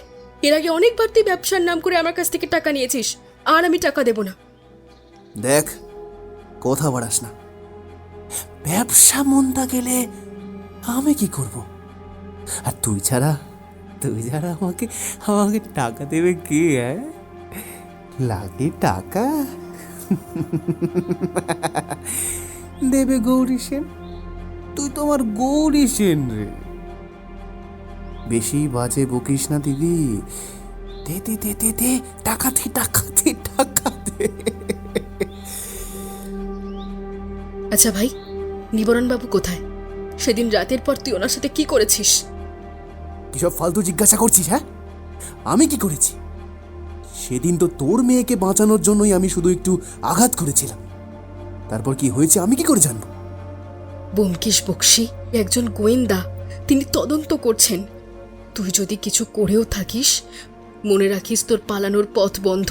এর আগে অনেকবার তুই ব্যবসার নাম করে আমার কাছ থেকে টাকা নিয়েছিস, আর আমি টাকা দেব না। দেখ, কথা বাড়াস না। ব্যবসা মন্দা গেলে আমি কি করব? আর তুই ছাড়া আমাকে আমাকে টাকা দেবে কে? লাগে টাকা দেবে গৌরী সেন। তুই তো আমার গৌরী সেন রে। বেশি বাজে বকিস না দিদি। দে দে দে দে দে, টাকা দে, টাকা দে, টাকা দে। আচ্ছা ভাই, নিবারণবাবু কোথায়? সেদিন রাতের পর তুই ওনার সাথে কি করেছিস? কিসব ফালতু জিজ্ঞাসা করছিস? হ্যাঁ, আমি কি করেছি? সেদিন তো তোর মেয়েকে বাঁচানোর জন্যই আমি শুধু একটু আঘাত করেছিলাম। তারপর কি হয়েছে আমি কি করে জানবো? ব্যোমকেশ বক্সী একজন গোয়েন্দা, তিনি তদন্ত করছেন। তুই যদি কিছু করেও থাকিস, মনে রাখিস তোর পালানোর পথ বন্ধ।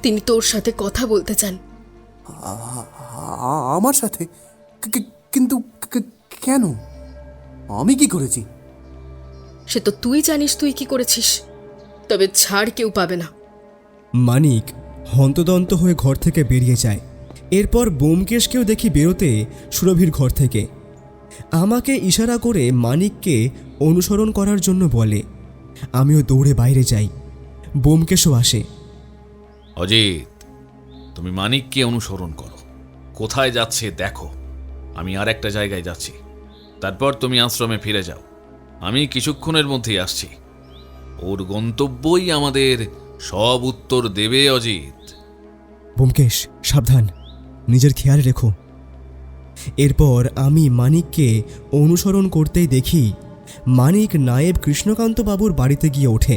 তিনি তোর সাথে কথা বলতে চান। আমার সাথে? কিন্তু কেন? আমি কি করেছি? সে তো তুই জানিস তুই কি করেছিস, তবে ছাড় কেউ পাবে না। মানিক হন্তদন্ত হয়ে ঘর থেকে বেরিয়ে যায়। এরপর ব্যোমকেশকেও দেখি বেরোতে সুরভির ঘর থেকে। আমাকে ইশারা করে মানিককে অনুসরণ করার জন্য বলে। আমিও দৌড়ে বাইরে যাই। ব্যোমকেশও আসে। অজিত, তুমি মানিককে অনুসরণ করো। কোথায় যাচ্ছে দেখো। আমি আর একটা জায়গায় যাচ্ছি, তারপর তুমি আশ্রমে ফিরে যাও। আমি কিছুক্ষণের মধ্যেই আসছি। ওর গন্তব্যই আমাদের সব উত্তর দেবে অজিত। ব্যোমকেশ, সাবধান, নিজের খেয়াল রেখো। এরপর আমি মানিককে অনুসরণ করতেই দেখি মানিক নায়েব কৃষ্ণকান্ত বাবুর বাড়িতে গিয়ে ওঠে।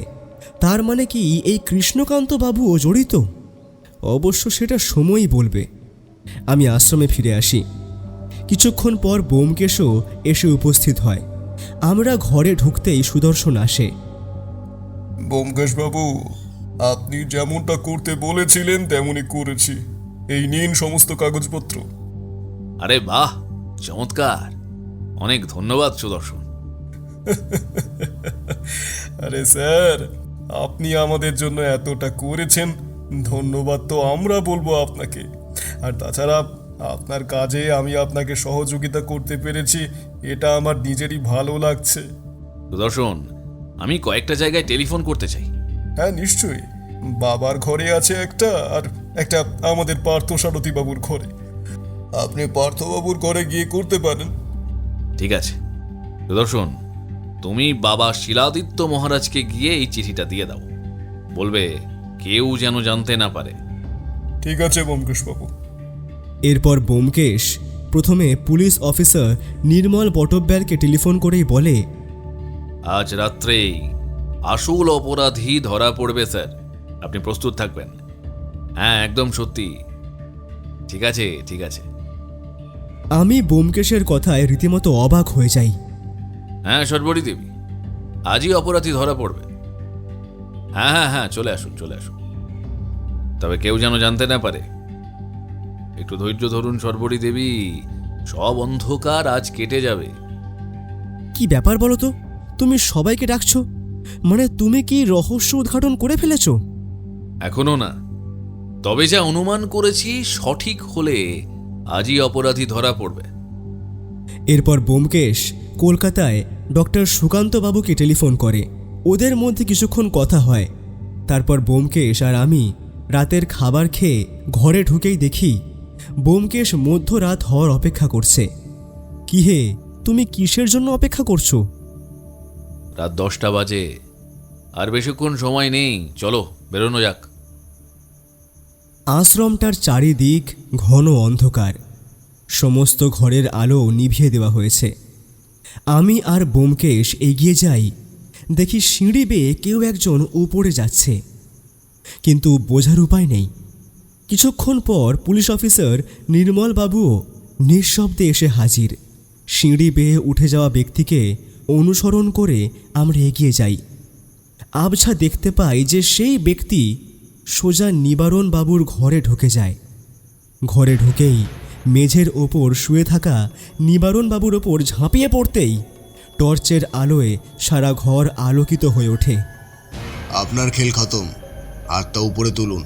তার মানে কি এই কৃষ্ণকান্ত বাবুও জড়িত? অবশ্য সেটা সময়ই বলবে। আমি আশ্রমে ফিরে আসি। কিছুক্ষণ পর ব্যোমকেশও এসে উপস্থিত হয়। আমরা ঘরে ঢুকতেই সুদর্শন আসে। ব্যোমকেশ বাবু, আপনি যেমনটা করতে বলেছিলেন তেমনই করেছি। এই নিন সমস্ত কাগজপত্র। আরে বাহ, চমৎকার! অনেক ধন্যবাদ সুদর্শন। আরে স্যার, আপনি আমাদের জন্য এতটা করেছেন, ধন্যবাদ তো আমরা বলবো আপনাকে। আর তাছাড়া আপনার কাজে আমি আপনাকে সহযোগিতা করতে পেরেছি, এটা আমার নিজেরই ভালো লাগছে। সুদর্শন, আমি কয়েকটা জায়গায় টেলিফোন করতে চাই। হ্যাঁ নিশ্চয়ই। বাবার ঘরে আছে একটা, আর একটা আমাদের পার্থসারথী বাবুর ঘরে। আপনি পার্থবাবুর ঘরে গিয়ে করতে পারেন। ঠিক আছে সুদর্শন, তুমি বাবা শিলাদিত্য মহারাজকে গিয়ে এই চিঠিটা দিয়ে দাও। বলবে কেউ যেন জানতে না পারে। ঠিক আছে ব্যোমকেশ বাবু। এরপর ব্যোমকেশ প্রথমে পুলিশ অফিসার নির্মল বটব্যালকে টেলিফোন করেই বলে, আজ রাত্রেই আসল অপরাধী ধরা পড়বে স্যার, আপনি প্রস্তুত থাকবেন। হ্যাঁ একদম সত্যি। ঠিক আছে ঠিক আছে। আমি ব্যোমকেশের কথায় রীতিমতো অবাক হয়ে যাই। হ্যাঁ সর্বরী দেবী, আজই অপরাধী ধরা পড়বে। হ্যাঁ হ্যাঁ হ্যাঁ, চলে আসুন চলে আসুন। তবে কেউ যেন জানতে না পারে। একটু ধৈর্য ধরুন সর্বরী দেবী, সব অন্ধকার আজ কেটে যাবে। কি ব্যাপার বলো তো, তুমি সবাইকে ডাকছো? মানে তুমি কি রহস্য উদ্ঘাটন করে ফেলেছো? এখনো না, তবে যা অনুমান করেছি সঠিক হলে আজই অপরাধী ধরা পড়বে। এরপর ব্যোমকেশ কলকাতায় ডক্টর সুকান্ত বাবুকে টেলিফোন করে। ওদের মধ্যে কিছুক্ষণ কথা হয়। তারপর ব্যোমকেশ আর আমি রাতের খাবার খেয়ে ঘরে ঢুকেই দেখি ব্যোমকেশ মধ্যরাত হওয়ার অপেক্ষা করছে। কি হে, তুমি কিসের জন্য অপেক্ষা করছো? রাত 10টা বাজে, আর বেশিক্ষণ সময় নেই, চলো বেরোনো যাক। আশ্রমটার চারিদিক ঘন অন্ধকার। সমস্ত ঘরের আলো নিভিয়ে দেওয়া হয়েছে। আমি আর ব্যোমকেশ এগিয়ে যাই। দেখি সিঁড়ি বেয়ে কেউ একজন উপরে যাচ্ছে, কিন্তু বোঝার উপায় নেই। কিছুক্ষণ পর পুলিশ অফিসার নির্মল বাবুও নিঃশব্দে এসে হাজির। সিঁড়ি বেয়ে উঠে যাওয়া ব্যক্তিকে অনুসরণ করে আমরা এগিয়ে যাই। আবছা দেখতে পাই যে সেই ব্যক্তি সোজা নিবারণ বাবুর ঘরে ঢুকে যায়। ঘরে ঢুকেই মেঝের ওপর শুয়ে থাকা নিবারণ বাবুর ওপর ঝাঁপিয়ে পড়তেই টর্চের আলোয় সারা ঘর আলোকিত হয়ে ওঠে। আপনার খেল খতম, হাতটা উপরে তুলুন।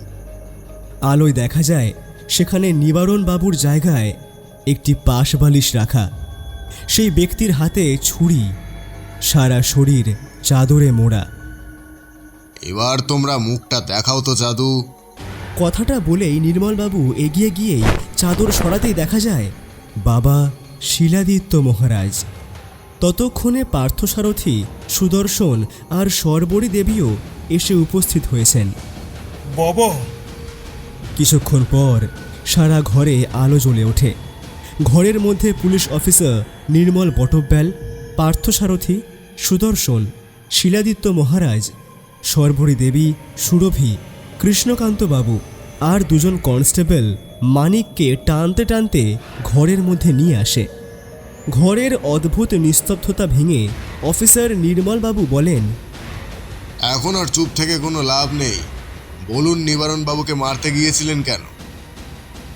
আলোয় দেখা যায় সেখানে নিবারণ বাবুর জায়গায় একটি পাশ বালিশ রাখা। সেই ব্যক্তির হাতে ছুরি, সারা শরীর চাদরে মোড়া। এবার তোমরা মুখটা দেখাও তো জাদু। কথাটা বলেই নির্মলবাবু এগিয়ে গিয়েই চাদর সরাতেই দেখা যায় বাবা শিলাদিত্য মহারাজ। ততক্ষণে পার্থসারথী, সুদর্শন আর সর্বরী দেবীও এসে উপস্থিত হয়েছেন। বাবা, কিছুক্ষণ পর সারা ঘরে আলো জ্বলে ওঠে। ঘরের মধ্যে পুলিশ অফিসার নির্মল বটব্যাল, পার্থসারথী, সুদর্শন, শিলাদিত্য মহারাজ, সর্বরী দেবী, সুরভি, কৃষ্ণকান্তবাবু আর দুজন কনস্টেবল মানিককে টানতে টানতে ঘরের মধ্যে নিয়ে আসে। ঘরের অদ্ভুত নিস্তব্ধতা ভেঙে অফিসার নির্মলবাবু বলেন, এখন আর চুপ থেকে কোনো লাভ নেই। বলুন, নিবারণ বাবুকে মারতে গিয়েছিলেন কেন?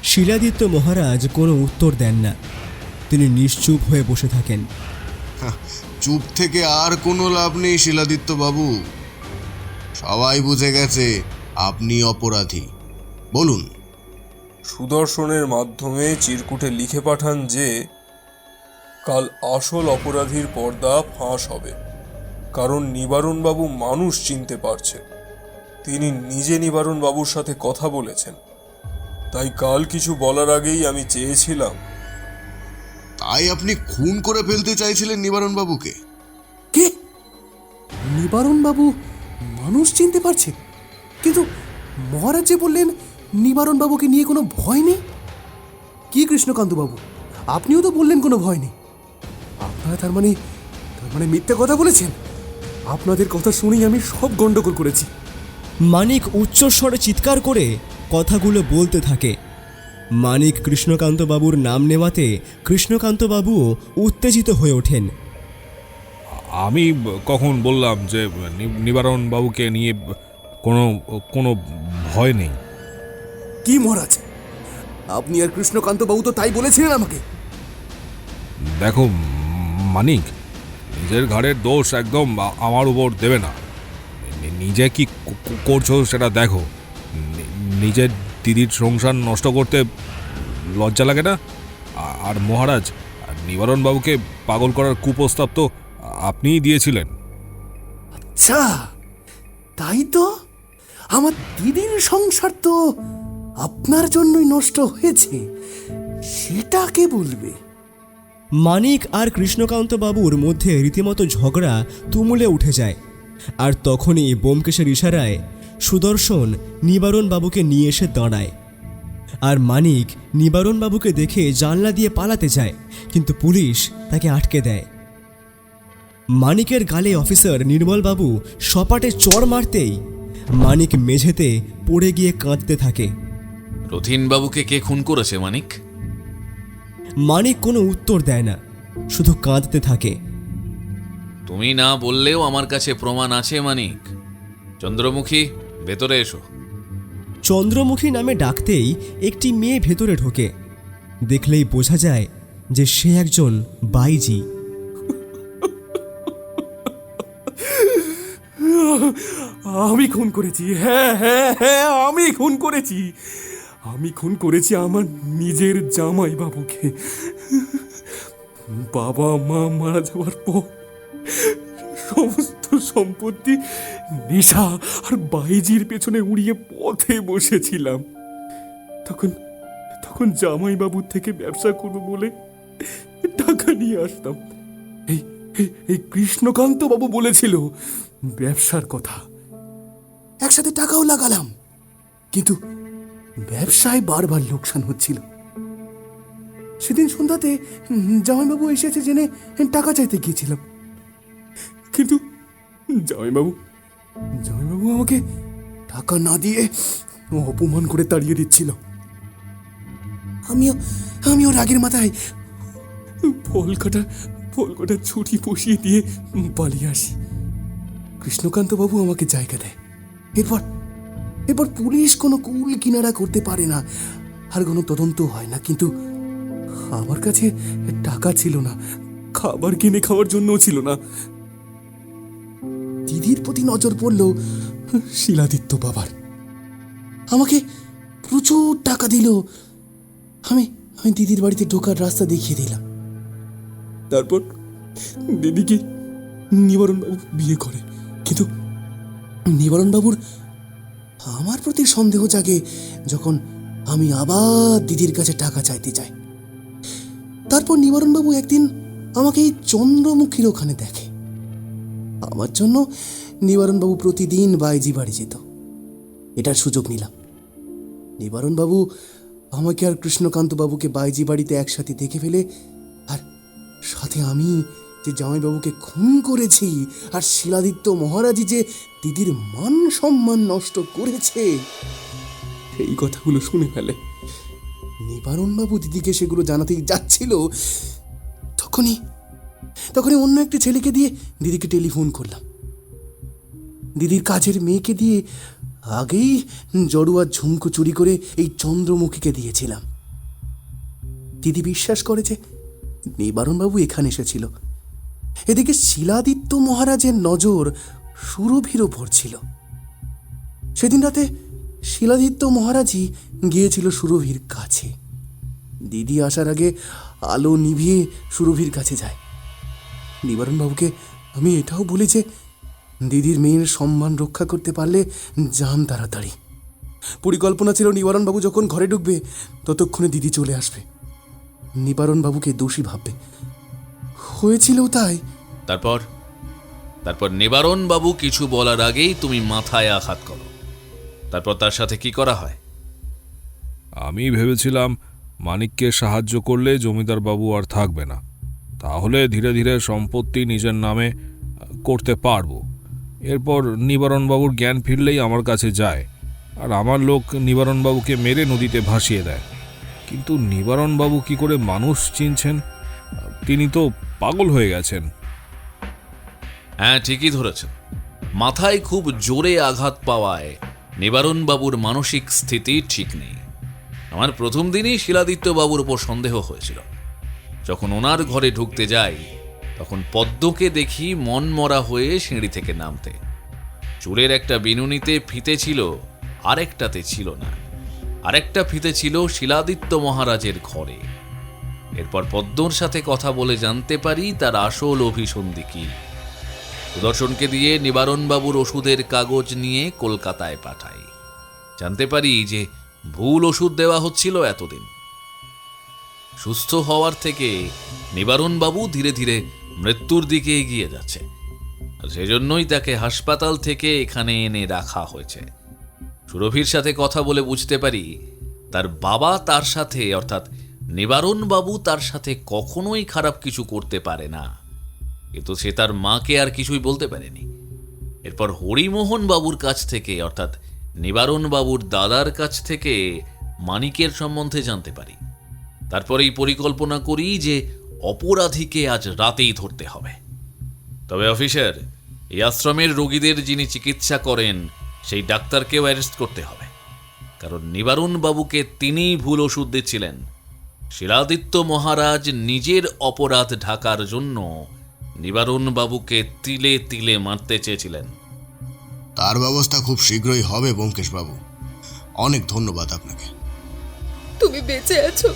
শিলাদিত্য মহারাজ কোনো উত্তর দেন না। তিনি নিশ্চুপ হয়ে বসে থাকেন। চুপ থেকে আর কোনো লাভ নেই শিলাদিত্য বাবু। সবাই বুঝে গেছে আপনি অপরাধী। বলুন। সুদর্শনের মাধ্যমে চিরকুটে লিখে পাঠান যে কাল আসল অপরাধীর পর্দা ফাঁস হবে, কারণ নিবারণবাবু মানুষ চিনতে পারছে। তিনি নিজে নিবারণবাবুর সাথে কথা বলেছেন। তাই কাল কিছু বলার আগেই আমি চেয়েছিলাম। তাই আপনি খুন করে ফেলতে চাইছিলেন নিবারণ বাবুকে? কে? নিবারণ বাবু মানুষ চিনতে পারছে, কিন্তু মহারাজ যে বললেন নিবারণ বাবুকে নিয়ে কোনো ভয় নেই। কি কৃষ্ণকান্ত বাবু, আপনিও তো বললেন কোনো ভয় নেই। আপনারা তার মানে মিথ্যে কথা বলেছেন। আপনাদের কথা শুনেই আমি সব গন্ডগোল করেছি। মানিক উচ্চস্বরে চিৎকার করে কথাগুলো বলতে থাকে। মানিক কৃষ্ণকান্তবাবুর নাম নেওয়াতে কৃষ্ণকান্তবাবুও উত্তেজিত হয়ে ওঠেন। আমি কখন বললাম যে নিবারণ বাবুকে নিয়ে কোনো কোনো ভয় নেই? কি মহারাজ, আপনি আর কৃষ্ণকান্ত বাবু তো তাই বলেছিলেন আমাকে। দেখো মানিক, নিজের ঘাড়ের দোষ একদম আমার উপর দেবে না। নিজে কি করছো সেটা দেখো। নিজের দিদির সংসার নষ্ট করতে লজ্জা লাগে না? আর মহারাজ, নিবারণ বাবুকে পাগল করার কুপ্রস্তাব তো আপনিই দিয়েছিলেন। আচ্ছা, তাই তো। আমার দিদির সংসার তো আপনার জন্যই নষ্ট হয়েছে, সেটা কে বলবে? মানিক আর কৃষ্ণকান্তবাবুর মধ্যে রীতিমতো ঝগড়া তুমুলে উঠে যায়। আর তখনই ব্যোমকেশের ইশারায় সুদর্শন নিবারণবাবুকে নিয়ে এসে দাঁড়ায়। আর মানিক নিবারণবাবুকে দেখে জানলা দিয়ে পালাতে যায়, কিন্তু পুলিশ তাকে আটকে দেয়। মানিকের গালে অফিসার নির্মলবাবু সপাটে চড় মারতেই মানিক মেঝেতে পড়ে গিয়ে কাঁদতে থাকে। রথিনবাবুকে কে খুন করেছে মানিক? মানিক কোনো উত্তর দেয় না, শুধু কাঁদতে থাকে। তুমি না বললেও আমার কাছে প্রমাণ আছে মানিক। চন্দ্রমুখী, ভেতরে এসো। চন্দ্রমুখী নামে ডাকতেই একটি মেয়ে ভেতরে ঢোকে। দেখলেই বোঝা যায় যে সে একজন বাইজি। আমি খুন করেছি। হ্যাঁ হ্যাঁ হ্যাঁ, আমি খুন করেছি। আমি খুন করেছি আমার নিজের জামাই বাবুকে। বাবা মা মারা যাওয়ার পর সমস্ত সম্পত্তি নেশা আর বাইজির পেছনে উড়িয়ে পথে বসেছিলাম। তখন জামাই বাবুর থেকে ব্যবসা করবো বলে টাকা নিয়ে আসতাম। এই কৃষ্ণকান্ত বাবু বলেছিল ব্যবসার কথা। একসাথে টাকাও লাগালাম, কিন্তু ব্যবসায় বারবার লোকসান হচ্ছিল। সেদিন সন্ধ্যাতে জামাইবাবু এসেছে জেনে টাকা চাইতে গিয়েছিলাম, কিন্তু জামাইবাবু আমাকে টাকা না দিয়ে অপমান করে তাড়িয়ে দিচ্ছিল। আমিও রাগের মাথায় ফল কাটার ছুটি বসিয়ে দিয়ে পালিয়ে আসি। কৃষ্ণকান্ত বাবু আমাকে জায়গা দেয়। এরপর পুলিশ কোনো কুল কিনারা করতে পারে না, আর কোনো তদন্ত হয় না। কিন্তু আমার কাছে টাকা ছিল না, খাবার কিনে খাওয়ার জন্যও ছিল না। দিদির প্রতি নজর পড়ল শিলাদিত্য বাবার। আমাকে প্রচুর টাকা দিল। আমি আমি দিদির বাড়িতে ঢোকার রাস্তা দেখিয়ে দিলাম। তারপর দিদিকে নিবারণবাবু বিয়ে করে। কিন্তু নিবারণবাবুর আমার প্রতি সন্দেহ জাগে যখন আমি আবার দিদির কাছে টাকা চাইতে যাই। তারপর নিবারণবাবু একদিন আমাকে এই চন্দ্রমুখীর ওখানে দেখে। আমার জন্য নিবারণবাবু প্রতিদিন বাইজি বাড়ি যেত। এটার সুযোগ নিলাম। নিবারণবাবু আমাকে আর কৃষ্ণকান্তবাবুকে বাইজি বাড়িতে একসাথে দেখে ফেলে, আর সাথে আমি যে জামাইবাবুকে খুন করেছি আর শিলাদিত্য মহারাজই যে দিদির মান সম্মান নষ্ট করেছে এই কথাগুলো শুনে ফেলে। নিবারণবাবু দিদিকে সেগুলো জানাতেই যাচ্ছিল, তখনই অন্য একটি ছেলেকে দিয়ে দিদিকে টেলিফোন করলাম। দিদির কাজের মেয়েকে দিয়ে আগেই জড়ুয়ার ঝুমকো চুরি করে এই চন্দ্রমুখীকে দিয়েছিলাম। দিদি বিশ্বাস করে যে নিবারণবাবু এখানে এসেছিল। এদিকে শিলাদিত্য মহারাজের নজর সুরভির ওপর ছিল। সেদিন রাতে শিলাদিত্য মহারাজই গিয়েছিল সুরভির কাছে। দিদি আসার আগে আলো নিভিয়ে সুরভির কাছে যায়। নিবারণবাবুকে আমি এটাও বলি যে দিদির মেয়ের সম্মান রক্ষা করতে পারলে যান তাড়াতাড়ি। পরিকল্পনা ছিল নিবারণবাবু যখন ঘরে ঢুকবে ততক্ষণে দিদি চলে আসবে, নিবারণবাবুকে দোষী ভাববে। হয়েছিলও তাই। তারপর নিবারণ বাবু কিছু বলার আগেই তুমি মাথায় আঘাত করো। তারপর তার সাথে কি করা হয়? আমি ভেবেছিলাম মানিককে সাহায্য করলে জমিদার বাবু আর থাকবে না, তাহলে ধীরে ধীরে সম্পত্তি নিজের নামে করতে পারবো। এরপর নিবারণবাবুর জ্ঞান ফিরলেই আমার কাছে যায়, আর আমার লোক নিবারণবাবুকে মেরে নদীতে ভাসিয়ে দেয়। কিন্তু নিবারণবাবু কি করে মানুষ চিনছেন? তিনি তো পাগল হয়ে গেছেন। হ্যাঁ, ঠিকই ধরেছেন। মাথায় খুব জোরে আঘাত পাওয়ায় নিবারণ বাবুর মানসিক স্থিতি ঠিক নেই। আমার প্রথম দিনই শিলাদিত্য বাবুর উপর সন্দেহ হয়েছিল। যখন ওনার ঘরে ঢুকতে যাই তখন পদ্মকে দেখি মন মরা হয়ে সিঁড়ি থেকে নামতে। চুলের একটা বিনুনিতে ফিতে ছিল, আরেকটাতে ছিল না। আরেকটা ফিতে ছিল শিলাদিত্য মহারাজের ঘরে। এরপর পদ্মর সাথে কথা বলে জানতে পারি তার আসল অভিসন্ধি কি। সুদর্শনকে দিয়ে নিবারণবাবুর ওষুধের কাগজ নিয়ে কলকাতায় পাঠাই। জানতে পারি যে ভুল ওষুধ দেওয়া হচ্ছিল এতদিন। সুস্থ হওয়ার থেকে নিবারণবাবু ধীরে ধীরে মৃত্যুর দিকে এগিয়ে যাচ্ছে, আর সেজন্যই তাকে হাসপাতাল থেকে এখানে এনে রাখা হয়েছে। সুরভির সাথে কথা বলে বুঝতে পারি তার বাবা তার সাথে, অর্থাৎ নিবারণবাবু তার সাথে কখনোই খারাপ কিছু করতে পারে না, কিন্তু সে তার মাকে আর কিছুই বলতে পারেনি। এরপর হরিমোহন বাবুর কাছ থেকে, অর্থাৎ নিবারণবাবুর দাদার কাছ থেকে মানিকের সম্বন্ধে জানতে পারি। তারপরেই পরিকল্পনা করি যে অপরাধীকে আজ রাতেই ধরতে হবে। তবে অফিসার, এই আশ্রমের রোগীদের যিনি চিকিৎসা করেন সেই ডাক্তারকেও অ্যারেস্ট করতে হবে, কারণ নিবারণবাবুকে তিনিই ভুল ওষুধ দিচ্ছিলেন। শিলাদিত্য মহারাজ নিজের অপরাধ ঢাকার জন্য নিবারণবাবুকে তিলে তিলে মারতে চেয়েছিলেন। তার ব্যবস্থা খুব শীঘ্রই হবে ব্যোমকেশবাবু। অনেক ধন্যবাদ আপনাকে। তুমি বেঁচে আছো,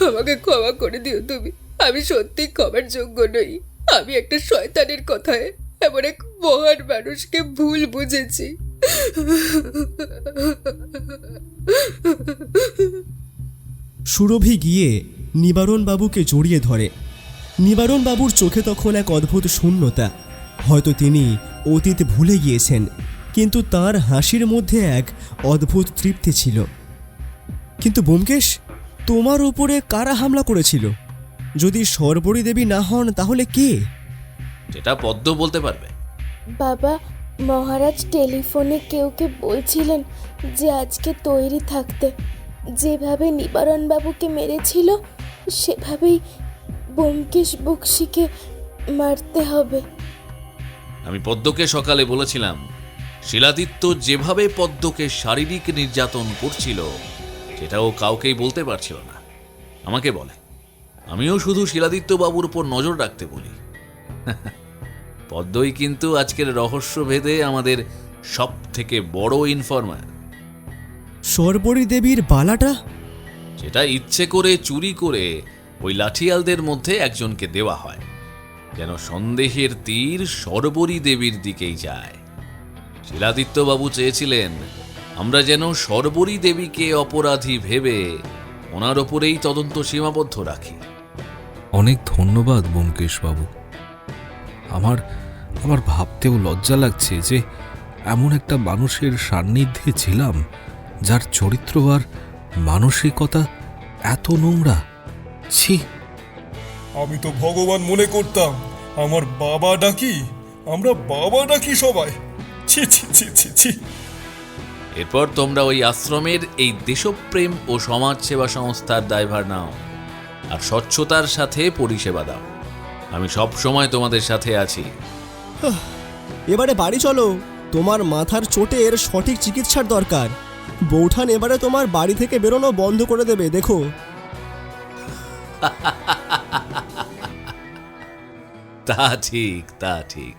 আমাকে ক্ষমা করে দিও তুমি। আমি সত্যি ক্ষমার যোগ্য নই। আমি একটা শয়তানের কথায় এমন এক মহান মানুষকে ভুল বুঝেছি। সুরভি গিয়ে নিবারণবাবুকে জড়িয়ে ধরে। নিবারণবাবুর চোখে তখন এক অদ্ভুত শূন্যতা। হয়তো তিনি অতীত ভুলে গিয়েছেন, কিন্তু তার হাসির মধ্যে এক অদ্ভুত তৃপ্তি ছিল। কিন্তু ব্যোমকেশ, তোমার উপরে কারা হামলা করেছিল? যদি সর্বরী দেবী না হন তাহলে কে? যেটা পদ্ম বলতে পারবে। বাবা, মহারাজ টেলিফোনে কেউকে বলছিলেন যে আজকে তৈরি থাকতে। যেভাবে নিবারণবাবুকে মেরেছিল সেভাবেই ব্যোমকেশ বক্সিকে মারতে হবে। আমি পদ্মকে সকালে বলেছিলাম শিলাদিত্য যেভাবে পদ্মকে শারীরিক নির্যাতন করছিল সেটাও কাউকেই বলতে পারছিল না। আমাকে বলে, আমিও শুধু শিলাদিত্য বাবুর উপর নজর রাখতে বলি। পদ্মই কিন্তু আজকের রহস্য ভেদে আমাদের সব থেকে বড় ইনফরমার। সর্বরী দেবীর বালাটা? যেটা ইচ্ছে করে চুরি করে ওই লাঠিয়ালদের মধ্যে একজনকে দেওয়া হয়, যেন সন্দেহের তীর সর্বরী দেবীর দিকেই যায়। শিলাদিত্যবাবু চেয়েছিলেন আমরা যেন সর্বরী দেবীকে অপরাধী ভেবে ওনার ওপরেই তদন্ত সীমাবদ্ধ রাখি। অনেক ধন্যবাদ ব্যোমকেশবাবু। আমার আমার ভাবতেও লজ্জা লাগছে যে এমন একটা মানুষের সান্নিধ্যে ছিলাম যার চরিত্র আর মানসিকতা এত নোংরা। ছি! আমি তো ভগবান মনে করতাম, আমার বাবা ডাকি, আমরা বাবা ডাকি সবাই। ছি ছি ছি ছি ছি। এরপর তোমরা ওই আশ্রমের এই দেশপ্রেম ও সমাজসেবা সংস্থার দায়ভার নাও আর স্বচ্ছতার সাথে পরিষেবা দাও। আমি সব সময় তোমাদের সাথে আছি। এবারে বাড়ি চলো, তোমার মাথার চোটের সঠিক চিকিৎসার দরকার। বৌঠান এবারে তোমার বাড়ি থেকে বেরোনো বন্ধ করে দেবে, দেখো। তা ঠিক, তা ঠিক।